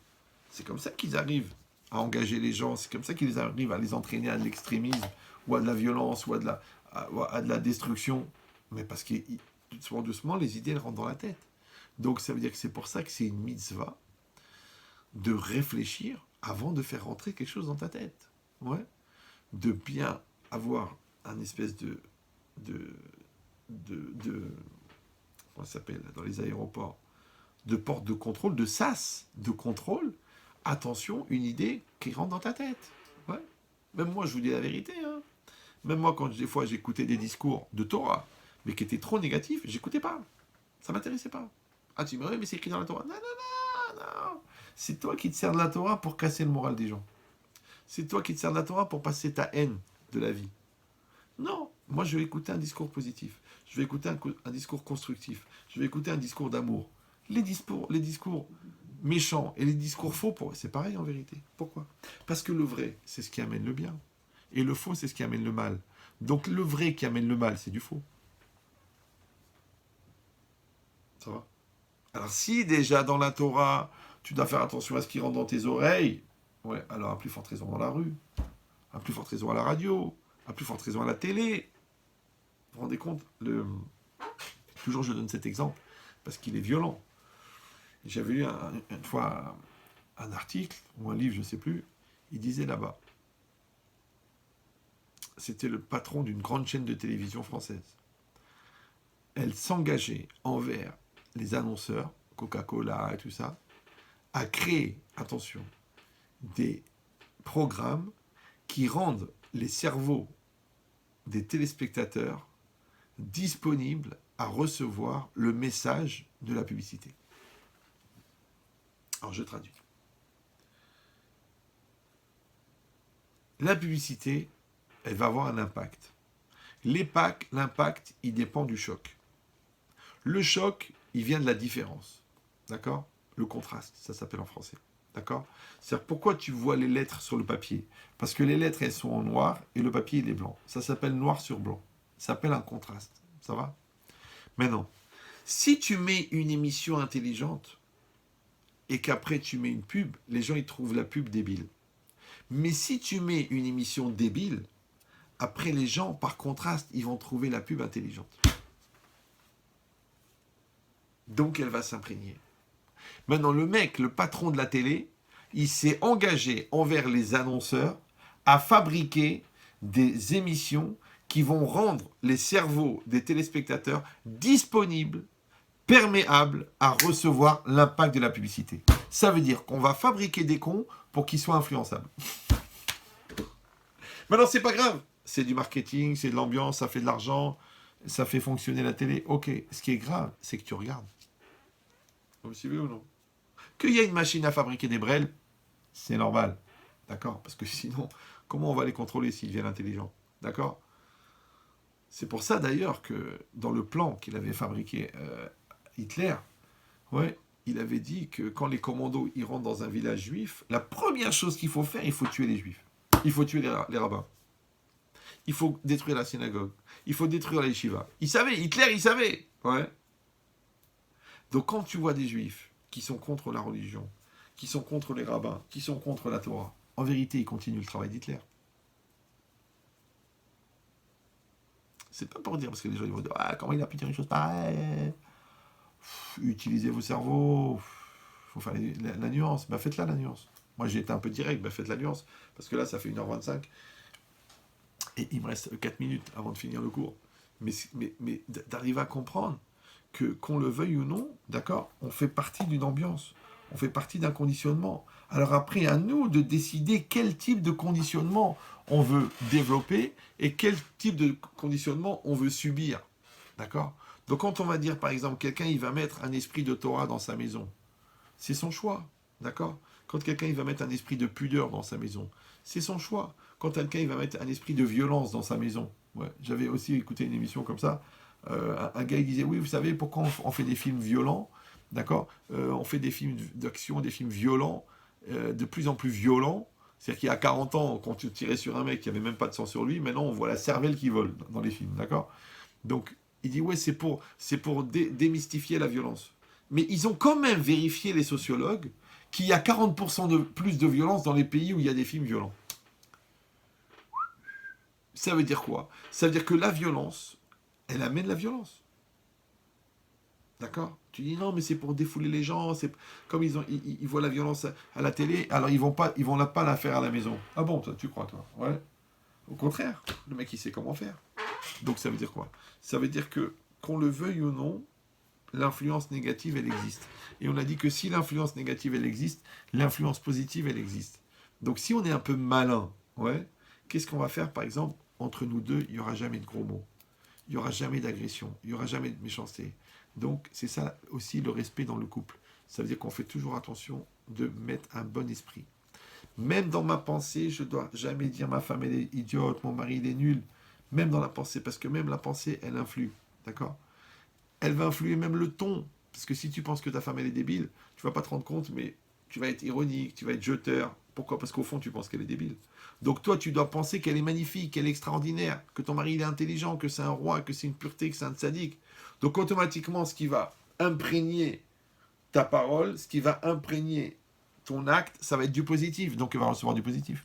C'est comme ça qu'ils arrivent à engager les gens, c'est comme ça qu'ils arrivent à les entraîner à de l'extrémisme, ou à de la violence, ou à de la destruction. Mais parce que doucement, doucement, les idées, elles rentrent dans la tête. Donc ça veut dire que c'est pour ça que c'est une mitzvah de réfléchir avant de faire rentrer quelque chose dans ta tête. Ouais. De bien avoir un espèce de comment ça s'appelle dans les aéroports, de porte de contrôle, de sas de contrôle. Attention, une idée qui rentre dans ta tête. Ouais. Même moi, je vous dis la vérité. Hein. Même moi, quand des fois j'écoutais des discours de Torah, mais qui étaient trop négatifs, j'écoutais pas. Ça m'intéressait pas. Ah, tu me dis, mais c'est écrit dans la Torah. Non, non, non, non. C'est toi qui te sers de la Torah pour casser le moral des gens. C'est toi qui te sers de la Torah pour passer ta haine de la vie. Non, moi je vais écouter un discours positif. Je vais écouter un discours constructif. Je vais écouter un discours d'amour. Les discours méchants et les discours faux, c'est pareil en vérité. Pourquoi? Parce que le vrai, c'est ce qui amène le bien. Et le faux, c'est ce qui amène le mal. Donc le vrai qui amène le mal, c'est du faux. Ça va? Alors si déjà dans la Torah, tu dois faire attention à ce qui rentre dans tes oreilles, ouais, alors à plus forte raison dans la rue, à plus forte raison à la radio, à plus forte raison à la télé. Vous vous rendez compte? Toujours je donne cet exemple, parce qu'il est violent. J'avais lu une fois un article, ou un livre, je ne sais plus, il disait là-bas, c'était le patron d'une grande chaîne de télévision française. Elle s'engageait envers les annonceurs, Coca-Cola et tout ça, à créer, attention, des programmes qui rendent les cerveaux des téléspectateurs disponibles à recevoir le message de la publicité. Alors je traduis. La publicité, elle va avoir un impact. L'impact, il dépend du choc. Le choc, il vient de la différence. D'accord? Le contraste, ça s'appelle en français. D'accord? C'est-à-dire, pourquoi tu vois les lettres sur le papier? Parce que les lettres, elles sont en noir et le papier, il est blanc. Ça s'appelle noir sur blanc. Ça s'appelle un contraste. Ça va? Maintenant, si tu mets une émission intelligente et qu'après tu mets une pub, les gens, ils trouvent la pub débile. Mais si tu mets une émission débile, après les gens, par contraste, ils vont trouver la pub intelligente. Donc elle va s'imprégner. Maintenant, le mec, le patron de la télé, il s'est engagé envers les annonceurs à fabriquer des émissions qui vont rendre les cerveaux des téléspectateurs disponibles, perméables à recevoir l'impact de la publicité. Ça veut dire qu'on va fabriquer des cons pour qu'ils soient influençables. Maintenant, c'est pas grave. C'est du marketing, c'est de l'ambiance, ça fait de l'argent, ça fait fonctionner la télé. Ok, ce qui est grave, c'est que tu regardes. Vous suivez ou non? Qu'il y a une machine à fabriquer des brels, c'est normal. D'accord? Parce que sinon, comment on va les contrôler s'ils deviennent intelligents? D'accord? C'est pour ça d'ailleurs que dans le plan qu'il avait fabriqué Hitler, ouais, il avait dit que quand les commandos ils rentrent dans un village juif, la première chose qu'il faut faire, il faut tuer les juifs. Il faut tuer les rabbins. Il faut détruire la synagogue. Il faut détruire la yeshiva. Il savait, Hitler, il savait. Ouais. Donc quand tu vois des juifs qui sont contre la religion, qui sont contre les rabbins, qui sont contre la Torah, en vérité, ils continuent le travail d'Hitler. C'est pas pour dire, parce que les gens ils vont dire, ah, comment il a pu dire une chose pareille. Utilisez vos cerveaux. Faut faire la nuance. Bah faites-la la nuance. Moi j'ai été un peu direct, bah faites la nuance. Parce que là ça fait 1h25. Et il me reste 4 minutes avant de finir le cours. Mais d'arriver à comprendre que, qu'on le veuille ou non, d'accord, on fait partie d'une ambiance. On fait partie d'un conditionnement. Alors après, à nous de décider quel type de conditionnement on veut développer et quel type de conditionnement on veut subir. D'accord? Donc quand on va dire, par exemple, quelqu'un, il va mettre un esprit de Torah dans sa maison, c'est son choix. D'accord? Quand quelqu'un, il va mettre un esprit de pudeur dans sa maison, c'est son choix. Quand quelqu'un, il va mettre un esprit de violence dans sa maison. Ouais, j'avais aussi écouté une émission comme ça. Un gars, il disait, oui, vous savez, pourquoi on fait des films violents? D'accord? On fait des films d'action, des films violents, de plus en plus violents. C'est-à-dire qu'il y a 40 ans, quand tu tirais sur un mec qui avait même pas de sang sur lui, maintenant on voit la cervelle qui vole dans les films, d'accord? Donc, il dit, ouais, c'est pour démystifier la violence. Mais ils ont quand même vérifié, les sociologues, qu'il y a 40% de plus de violence dans les pays où il y a des films violents. Ça veut dire quoi? Ça veut dire que la violence, elle amène la violence. D'accord? Tu dis non, mais c'est pour défouler les gens. C'est comme ils voient la violence à la télé, alors ils vont pas la faire à la maison. Ah bon, toi, tu crois, toi? Ouais. Au contraire, le mec il sait comment faire. Donc ça veut dire quoi? Ça veut dire que qu'on le veuille ou non, l'influence négative elle existe. Et on a dit que si l'influence négative elle existe, l'influence positive elle existe. Donc si on est un peu malin, ouais, qu'est-ce qu'on va faire par exemple entre nous deux? Il y aura jamais de gros mots. Il n'y aura jamais d'agression, il n'y aura jamais de méchanceté. Donc c'est ça aussi le respect dans le couple. Ça veut dire qu'on fait toujours attention de mettre un bon esprit. Même dans ma pensée, je ne dois jamais dire ma femme elle est idiote, mon mari il est nul. Même dans la pensée, parce que même la pensée, elle influe. D'accord? Elle va influer même le ton. Parce que si tu penses que ta femme elle est débile, tu vas pas te rendre compte, mais tu vas être ironique, tu vas être jeteur. Pourquoi? Parce qu'au fond, tu penses qu'elle est débile. Donc toi, tu dois penser qu'elle est magnifique, qu'elle est extraordinaire, que ton mari il est intelligent, que c'est un roi, que c'est une pureté, que c'est un tzaddik. Donc automatiquement, ce qui va imprégner ta parole, ce qui va imprégner ton acte, ça va être du positif. Donc il va recevoir du positif.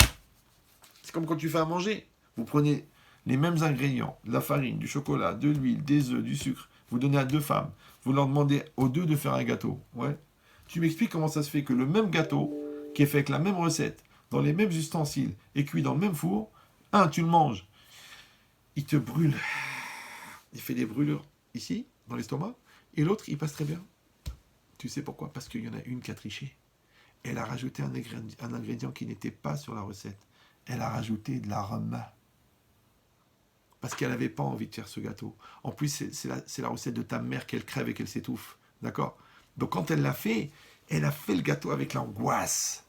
C'est comme quand tu fais à manger. Vous prenez les mêmes ingrédients, de la farine, du chocolat, de l'huile, des œufs, du sucre. Vous donnez à deux femmes. Vous leur demandez aux deux de faire un gâteau. Ouais. Tu m'expliques comment ça se fait que le même gâteau, qui est fait avec la même recette, dans les mêmes ustensiles, et cuit dans le même four, un, tu le manges, il te brûle. Il fait des brûlures ici, dans l'estomac, et l'autre, il passe très bien. Tu sais pourquoi? Parce qu'il y en a une qui a triché. Elle a rajouté un ingrédient qui n'était pas sur la recette. Elle a rajouté de l'arôme. Parce qu'elle n'avait pas envie de faire ce gâteau. En plus, c'est la recette de ta mère qu'elle crève et qu'elle s'étouffe. D'accord? Donc quand elle l'a fait, elle a fait le gâteau avec l'angoisse.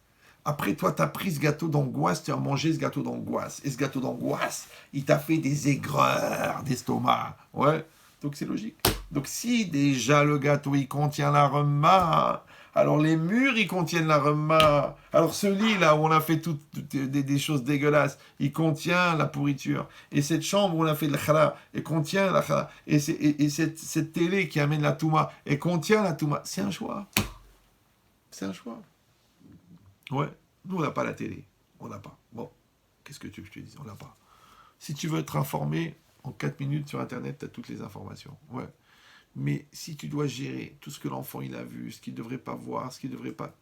Après, toi, tu as pris ce gâteau d'angoisse, tu as mangé ce gâteau d'angoisse. Et ce gâteau d'angoisse, il t'a fait des aigreurs d'estomac. Ouais. Donc c'est logique. Donc si déjà le gâteau, il contient l'aroma, alors les murs, ils contiennent l'aroma. Alors ce lit-là, où on a fait toutes des choses dégueulasses, il contient la pourriture. Et cette chambre où on a fait le khala, elle contient la khala. Et cette télé qui amène la touma, elle contient la touma. C'est un choix. C'est un choix. Ouais. Nous, on n'a pas la télé. On n'a pas. Bon. Qu'est-ce que tu veux que je te dise? On n'a pas. Si tu veux être informé, en 4 minutes sur Internet, tu as toutes les informations. Ouais. Mais si tu dois gérer tout ce que l'enfant il a vu, ce qu'il ne devrait pas voir, ce qu'il ne devrait pas...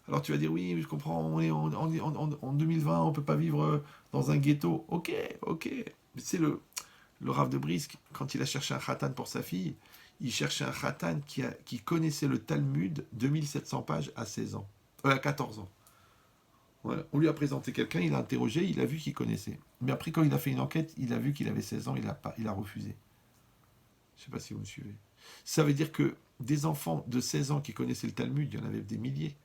Alors tu vas dire, oui, je comprends, on est en 2020, on ne peut pas vivre dans un ghetto. Ok, ok. Mais c'est le Rav de Brisk, quand il a cherché un khatan pour sa fille, il cherchait un khatan qui connaissait le Talmud, 2700 pages à 16 ans. À 14 ans. Voilà. On lui a présenté quelqu'un, il a interrogé, il a vu qu'il connaissait. Mais après, quand il a fait une enquête, il a vu qu'il avait 16 ans, il a refusé. Je ne sais pas si vous me suivez. Ça veut dire que des enfants de 16 ans qui connaissaient le Talmud, il y en avait des milliers.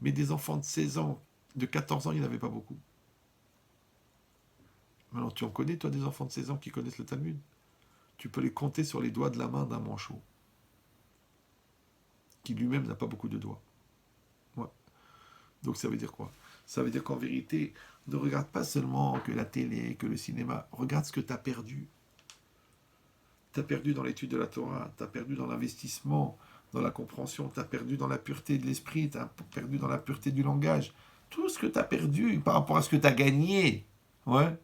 Mais des enfants de 16 ans, de 14 ans, il n'y en avait pas beaucoup. Maintenant, tu en connais, toi, des enfants de 16 ans qui connaissent le Talmud? tu peux les compter sur les doigts de la main d'un manchot, qui lui-même n'a pas beaucoup de doigts. Ouais. Donc ça veut dire quoi? Ça veut dire qu'en vérité, ne regarde pas seulement que la télé, que le cinéma, regarde ce que tu as perdu. Tu as perdu dans l'étude de la Torah, tu as perdu dans l'investissement, dans la compréhension, tu as perdu dans la pureté de l'esprit, tu as perdu dans la pureté du langage. Tout ce que tu as perdu par rapport à ce que tu as gagné, ouais,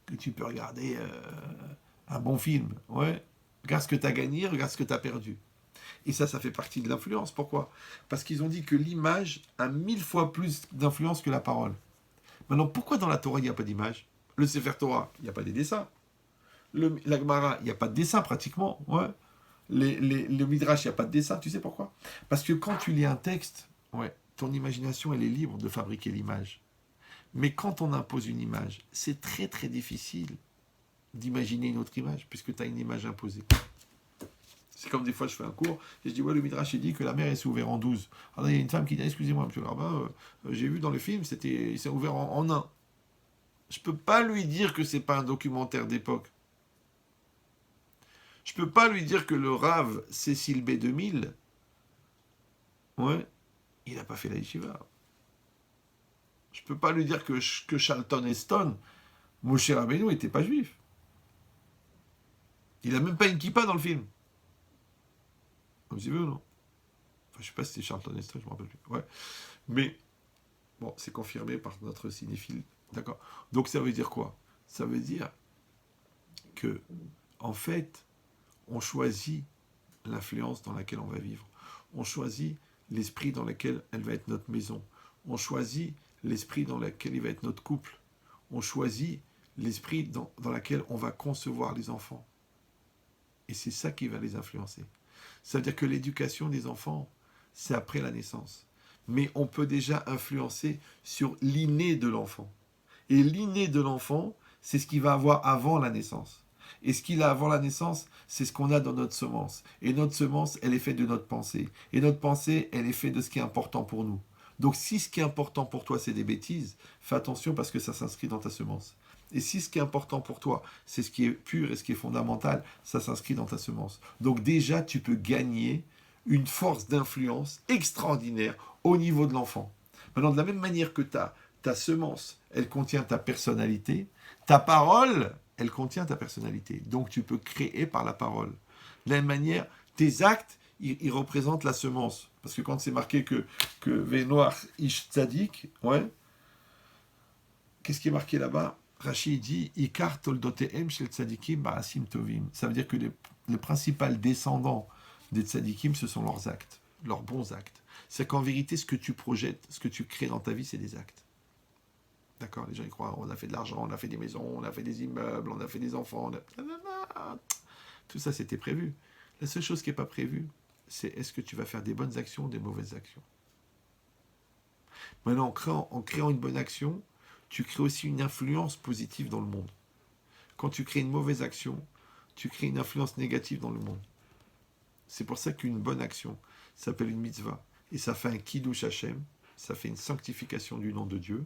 que tu peux regarder un bon film, ouais. Regarde ce que tu as gagné, regarde ce que tu as perdu. Et ça fait partie de l'influence. Pourquoi? Parce qu'ils ont dit que l'image a 1000 fois plus d'influence que la parole. Maintenant, pourquoi dans la Torah, il n'y a pas d'image? Le Sefer Torah, il n'y a pas des dessins. La Gemara, il n'y a pas de dessin pratiquement. Ouais. Le Midrash, il n'y a pas de dessin. Tu sais pourquoi? Parce que quand tu lis un texte, ouais, ton imagination, elle est libre de fabriquer l'image. Mais quand on impose une image, c'est très très difficile d'imaginer une autre image, puisque tu as une image imposée. C'est comme des fois, je fais un cours, et je dis, ouais, le Midrash, il dit que la mer, elle s'est ouverte en 12. Alors, il y a une femme qui dit, excusez-moi, monsieur le rabbin, j'ai vu dans le film, il s'est ouvert en 1. Je ne peux pas lui dire que ce n'est pas un documentaire d'époque. Je ne peux pas lui dire que le Rav Cécile B2000, ouais, il n'a pas fait la yeshiva. Je ne peux pas lui dire que Charlton Heston, Moshe Rabbeinu, n'était pas juif. Il n'a même pas une kippa dans le film. Vous avez vu ou non? Enfin, je ne sais pas si c'était Charlton Heston, je ne me rappelle plus. Ouais. Mais, bon, c'est confirmé par notre cinéphile. D'accord? Donc ça veut dire quoi? Ça veut dire que, en fait, on choisit l'influence dans laquelle on va vivre. On choisit l'esprit dans lequel elle va être notre maison. On choisit l'esprit dans lequel il va être notre couple. On choisit l'esprit dans lequel on va concevoir les enfants. Et c'est ça qui va les influencer. Ça veut dire que l'éducation des enfants, c'est après la naissance. Mais on peut déjà influencer sur l'inné de l'enfant. Et l'inné de l'enfant, c'est ce qu'il va avoir avant la naissance. Et ce qu'il a avant la naissance, c'est ce qu'on a dans notre semence. Et notre semence, elle est faite de notre pensée. Et notre pensée, elle est faite de ce qui est important pour nous. Donc si ce qui est important pour toi, c'est des bêtises, fais attention parce que ça s'inscrit dans ta semence. Et si ce qui est important pour toi, c'est ce qui est pur et ce qui est fondamental, ça s'inscrit dans ta semence. Donc déjà, tu peux gagner une force d'influence extraordinaire au niveau de l'enfant. Maintenant, de la même manière que ta semence, elle contient ta personnalité, ta parole, elle contient ta personnalité. Donc tu peux créer par la parole. De la même manière, tes actes, ils représentent la semence. Parce que quand c'est marqué que Vénoir Ish Tzadik, ouais, qu'est-ce qui est marqué là-bas? Rachid dit Ikar toldotehem shel tzadikim ba'asim tovim. Ça veut dire que les principaux descendants des tzadikim, ce sont leurs actes, leurs bons actes. C'est qu'en vérité, ce que tu projettes, ce que tu crées dans ta vie, c'est des actes. D'accord, les gens y croient, on a fait de l'argent, on a fait des maisons, on a fait des immeubles, on a fait des enfants, tout ça c'était prévu. La seule chose qui n'est pas prévue, c'est est-ce que tu vas faire des bonnes actions ou des mauvaises actions. Maintenant, en créant une bonne action, tu crées aussi une influence positive dans le monde. Quand tu crées une mauvaise action, tu crées une influence négative dans le monde. C'est pour ça qu'une bonne action s'appelle une mitzvah. Et ça fait un kiddush Hashem, ça fait une sanctification du nom de Dieu.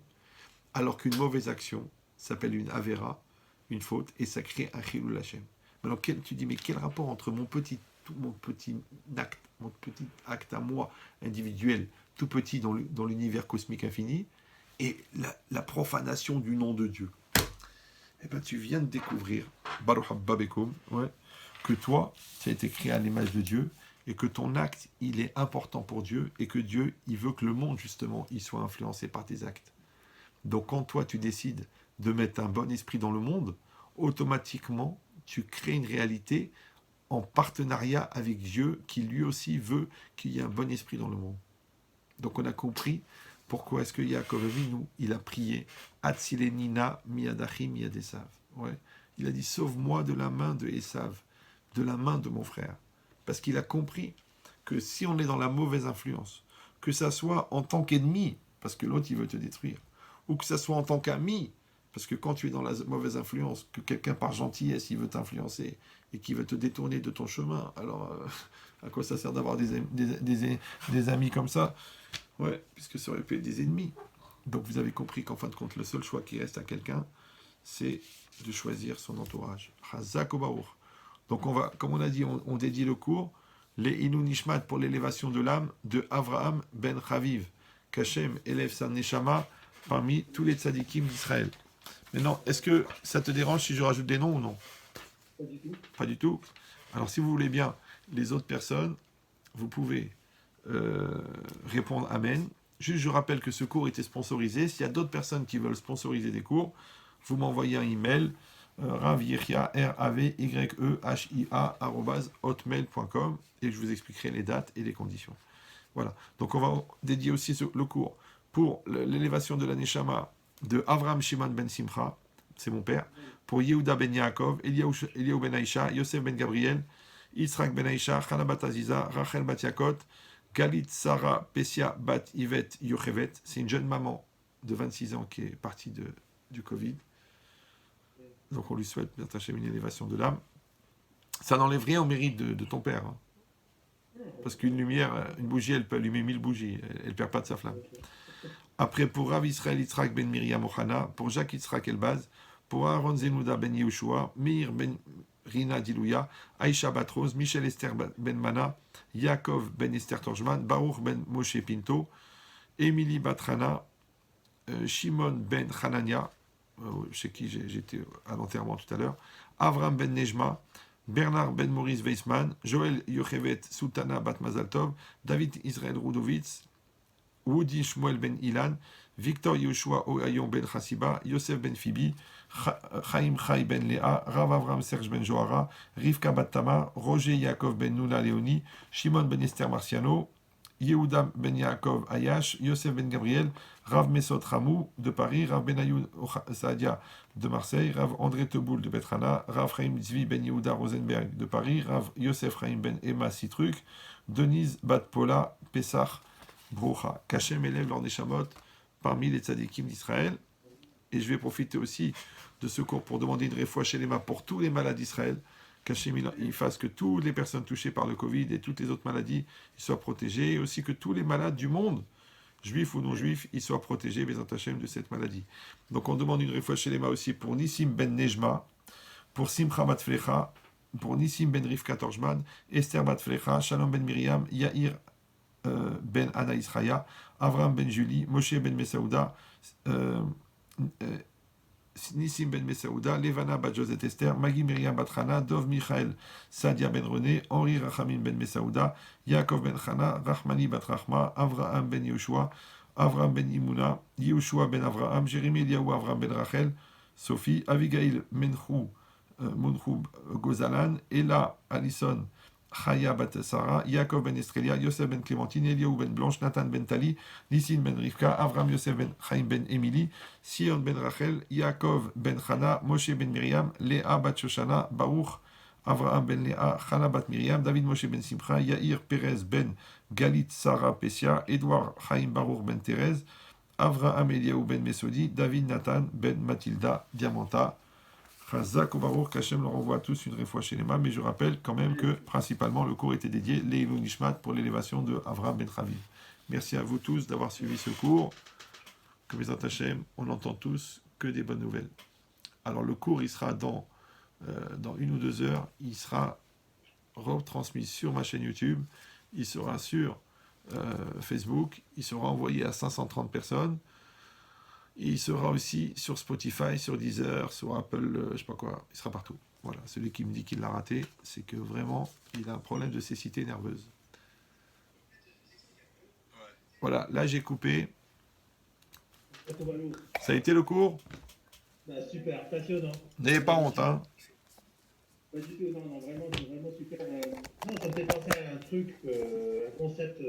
Alors qu'une mauvaise action s'appelle une avera, une faute, et ça crée un chilul Hashem. Maintenant, tu dis, mais quel rapport entre mon petit acte à moi, individuel, tout petit dans l'univers cosmique infini, et la profanation du nom de Dieu? Eh bien, tu viens de découvrir, Baruch Haba Bekum, ouais, que toi, tu as été créé à l'image de Dieu, et que ton acte, il est important pour Dieu, et que Dieu, il veut que le monde, justement, il soit influencé par tes actes. Donc quand toi tu décides de mettre un bon esprit dans le monde, automatiquement tu crées une réalité en partenariat avec Dieu qui lui aussi veut qu'il y ait un bon esprit dans le monde. Donc on a compris pourquoi est-ce que Yaakov Avinu, il a prié Atzilenina miyadachim miyadesav. Ouais. Il a dit sauve-moi de la main de Esav, de la main de mon frère. Parce qu'il a compris que si on est dans la mauvaise influence, que ça soit en tant qu'ennemi, parce que l'autre il veut te détruire, ou que ça soit en tant qu'ami, parce que quand tu es dans la mauvaise influence, que quelqu'un par gentillesse, il veut t'influencer, et qu'il veut te détourner de ton chemin, alors à quoi ça sert d'avoir des amis comme ça? Ouais, puisque ça aurait pu être des ennemis. Donc vous avez compris qu'en fin de compte, le seul choix qui reste à quelqu'un, c'est de choisir son entourage. Chazak ou Baruch. Donc on va, comme on a dit, on dédie le cours, les Inu Nishmat pour l'élévation de l'âme de Avraham ben Chaviv, qu'Hachem élève sa Neshama parmi tous les tzadikim d'Israël. Maintenant, est-ce que ça te dérange si je rajoute des noms ou non? Pas du tout. Pas du tout. Alors si vous voulez bien, les autres personnes, vous pouvez répondre Amen. Juste, je rappelle que ce cours était sponsorisé. S'il y a d'autres personnes qui veulent sponsoriser des cours, vous m'envoyez un email ravyechia, RAVYEHIA, @hotmail.com et je vous expliquerai les dates et les conditions. Voilà. Donc on va dédier aussi le cours pour l'élévation de la Neshama de Avraham Shimon ben Simcha, c'est mon père, pour Yehuda ben Yaakov, Eliyahu ben Aïcha, Yosef ben Gabriel, Yitzhak ben Aïcha, Chana bat Aziza, Rachel bat Yakot, Galit Sarah Pessia bat Yvette Yochevet. C'est une jeune maman de 26 ans qui est partie du Covid. Donc on lui souhaite bien tâcher une élévation de l'âme. Ça n'enlève rien au mérite de ton père. Hein. Parce qu'une lumière, une bougie, elle peut allumer 1000 bougies. Elle ne perd pas de sa flamme. Après, pour Rav Israël Yitzhak ben Miriam Ochana, pour Jacques Yitzhak Elbaz, pour Aaron Zenouda ben Yehoshua, Meir ben Rina Dilouya, Aïcha Batros, Michel Esther ben Mana, Yaakov ben Esther Torjman, Baruch ben Moshe Pinto, Émilie Batrana, Shimon ben Hanania, chez qui j'étais à l'enterrement tout à l'heure, Avram ben Nejma, Bernard ben Maurice Weissman, Joël Yochevet Sultana bat Mazaltov, David Israël Rudovitz, Woody Shmuel ben Ilan, Victor Yoshua Ohayon ben Chassiba, Yosef ben Fibi, Chaim Chai ben Léa, Rav Avram Serge ben Johara, Rivka bat Tamar, Roger Yaakov ben Nuna Léoni, Shimon ben Esther Marciano, Yehuda ben Yaakov Ayash, Yosef ben Gabriel, Rav Mesot Ramou de Paris, Rav Benayoud Saadia de Marseille, Rav André Teboul de Betrana, Rav Chaim Zvi ben Yehuda Rosenberg de Paris, Rav Yosef Chaim ben Emma Citruc, Denise bat Paula Pessah Brocha. Qu'Hachem élève leur Neshamot parmi les tzadikim d'Israël. Et je vais profiter aussi de ce cours pour demander une réfoua chez les mains pour tous les malades d'Israël. Qu'Hachem il fasse que toutes les personnes touchées par le Covid et toutes les autres maladies soient protégées. Et aussi que tous les malades du monde, juifs ou non juifs, ils soient protégés, Bézant Hachem, de cette maladie. Donc on demande une réfoua chez les mains aussi pour Nissim ben Nejma, pour Simcha bat Flecha, pour Nissim ben Rivka Torjman, Esther bat Flecha, Shalom ben Miriam, Yair ben Anna Israya, Avram ben Julie, Moshe ben Mesaouda, Nissim ben Mesaouda, Levana bat Josette Esther, Maggie Miriam bat Hana, Dov Michael, Sadia ben René, Henri Rachamim ben Mesaouda, Yaakov ben Hana, Rachmani bat Rachma, Avraham ben Yoshua, Avram ben Imuna, Yehoshua ben Avraham, Jérémie Eliaou Avram ben Rachel, Sophie, Abigail Menchou, Monchou Gozalan, Ella Alison, Chaya bat Sarah, Yaakov ben Estrelia, Yosef ben Clémentine, Eliaou ben Blanche, Nathan ben Tali, Nissin ben Rivka, Avram Yosef ben Chaim ben Emily, Sion ben Rachel, Yaakov ben Chana, Moshe ben Miriam, Léa bat Shoshana, Baruch, Avraham ben Léa, Chana bat Miriam, David Moshe ben Simcha, Yair Perez ben Galit Sarah Pessia, Edouard Chaim Baruch ben Thérèse, Avraham Eliaou ben Mesodi, David Nathan ben Mathilda Diamanta. Chazak ou Baruch, qu'Hachem leur envoie à tous une réfoua chez les mains, mais je rappelle quand même que principalement le cours était dédié Leilou Nishmat pour l'élévation de Avram ben Chaviv. Merci à vous tous d'avoir suivi ce cours. Que Bézant Hachem, on n'entend tous que des bonnes nouvelles. Alors le cours, il sera dans 1 ou 2 heures, il sera retransmis sur ma chaîne YouTube, il sera sur Facebook, il sera envoyé à 530 personnes. Il sera aussi sur Spotify, sur Deezer, sur Apple, je sais pas quoi. Il sera partout. Voilà. Celui qui me dit qu'il l'a raté, c'est que vraiment, il a un problème de cécité nerveuse. Voilà. Là, j'ai coupé. Ça a été le cours? Bah, super, passionnant. N'ayez pas honte, hein. Pas du tout, non, non, vraiment, vraiment super. Non, ça me fait penser à un truc, un concept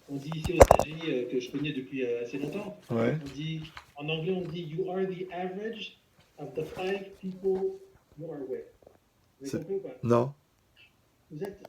qu'on dit ici aux États-Unis que je connais depuis assez longtemps. Ouais. On dit, en anglais, on dit You are the average of the 5 people you are with. Vous avez compris ou pas? Non. Vous êtes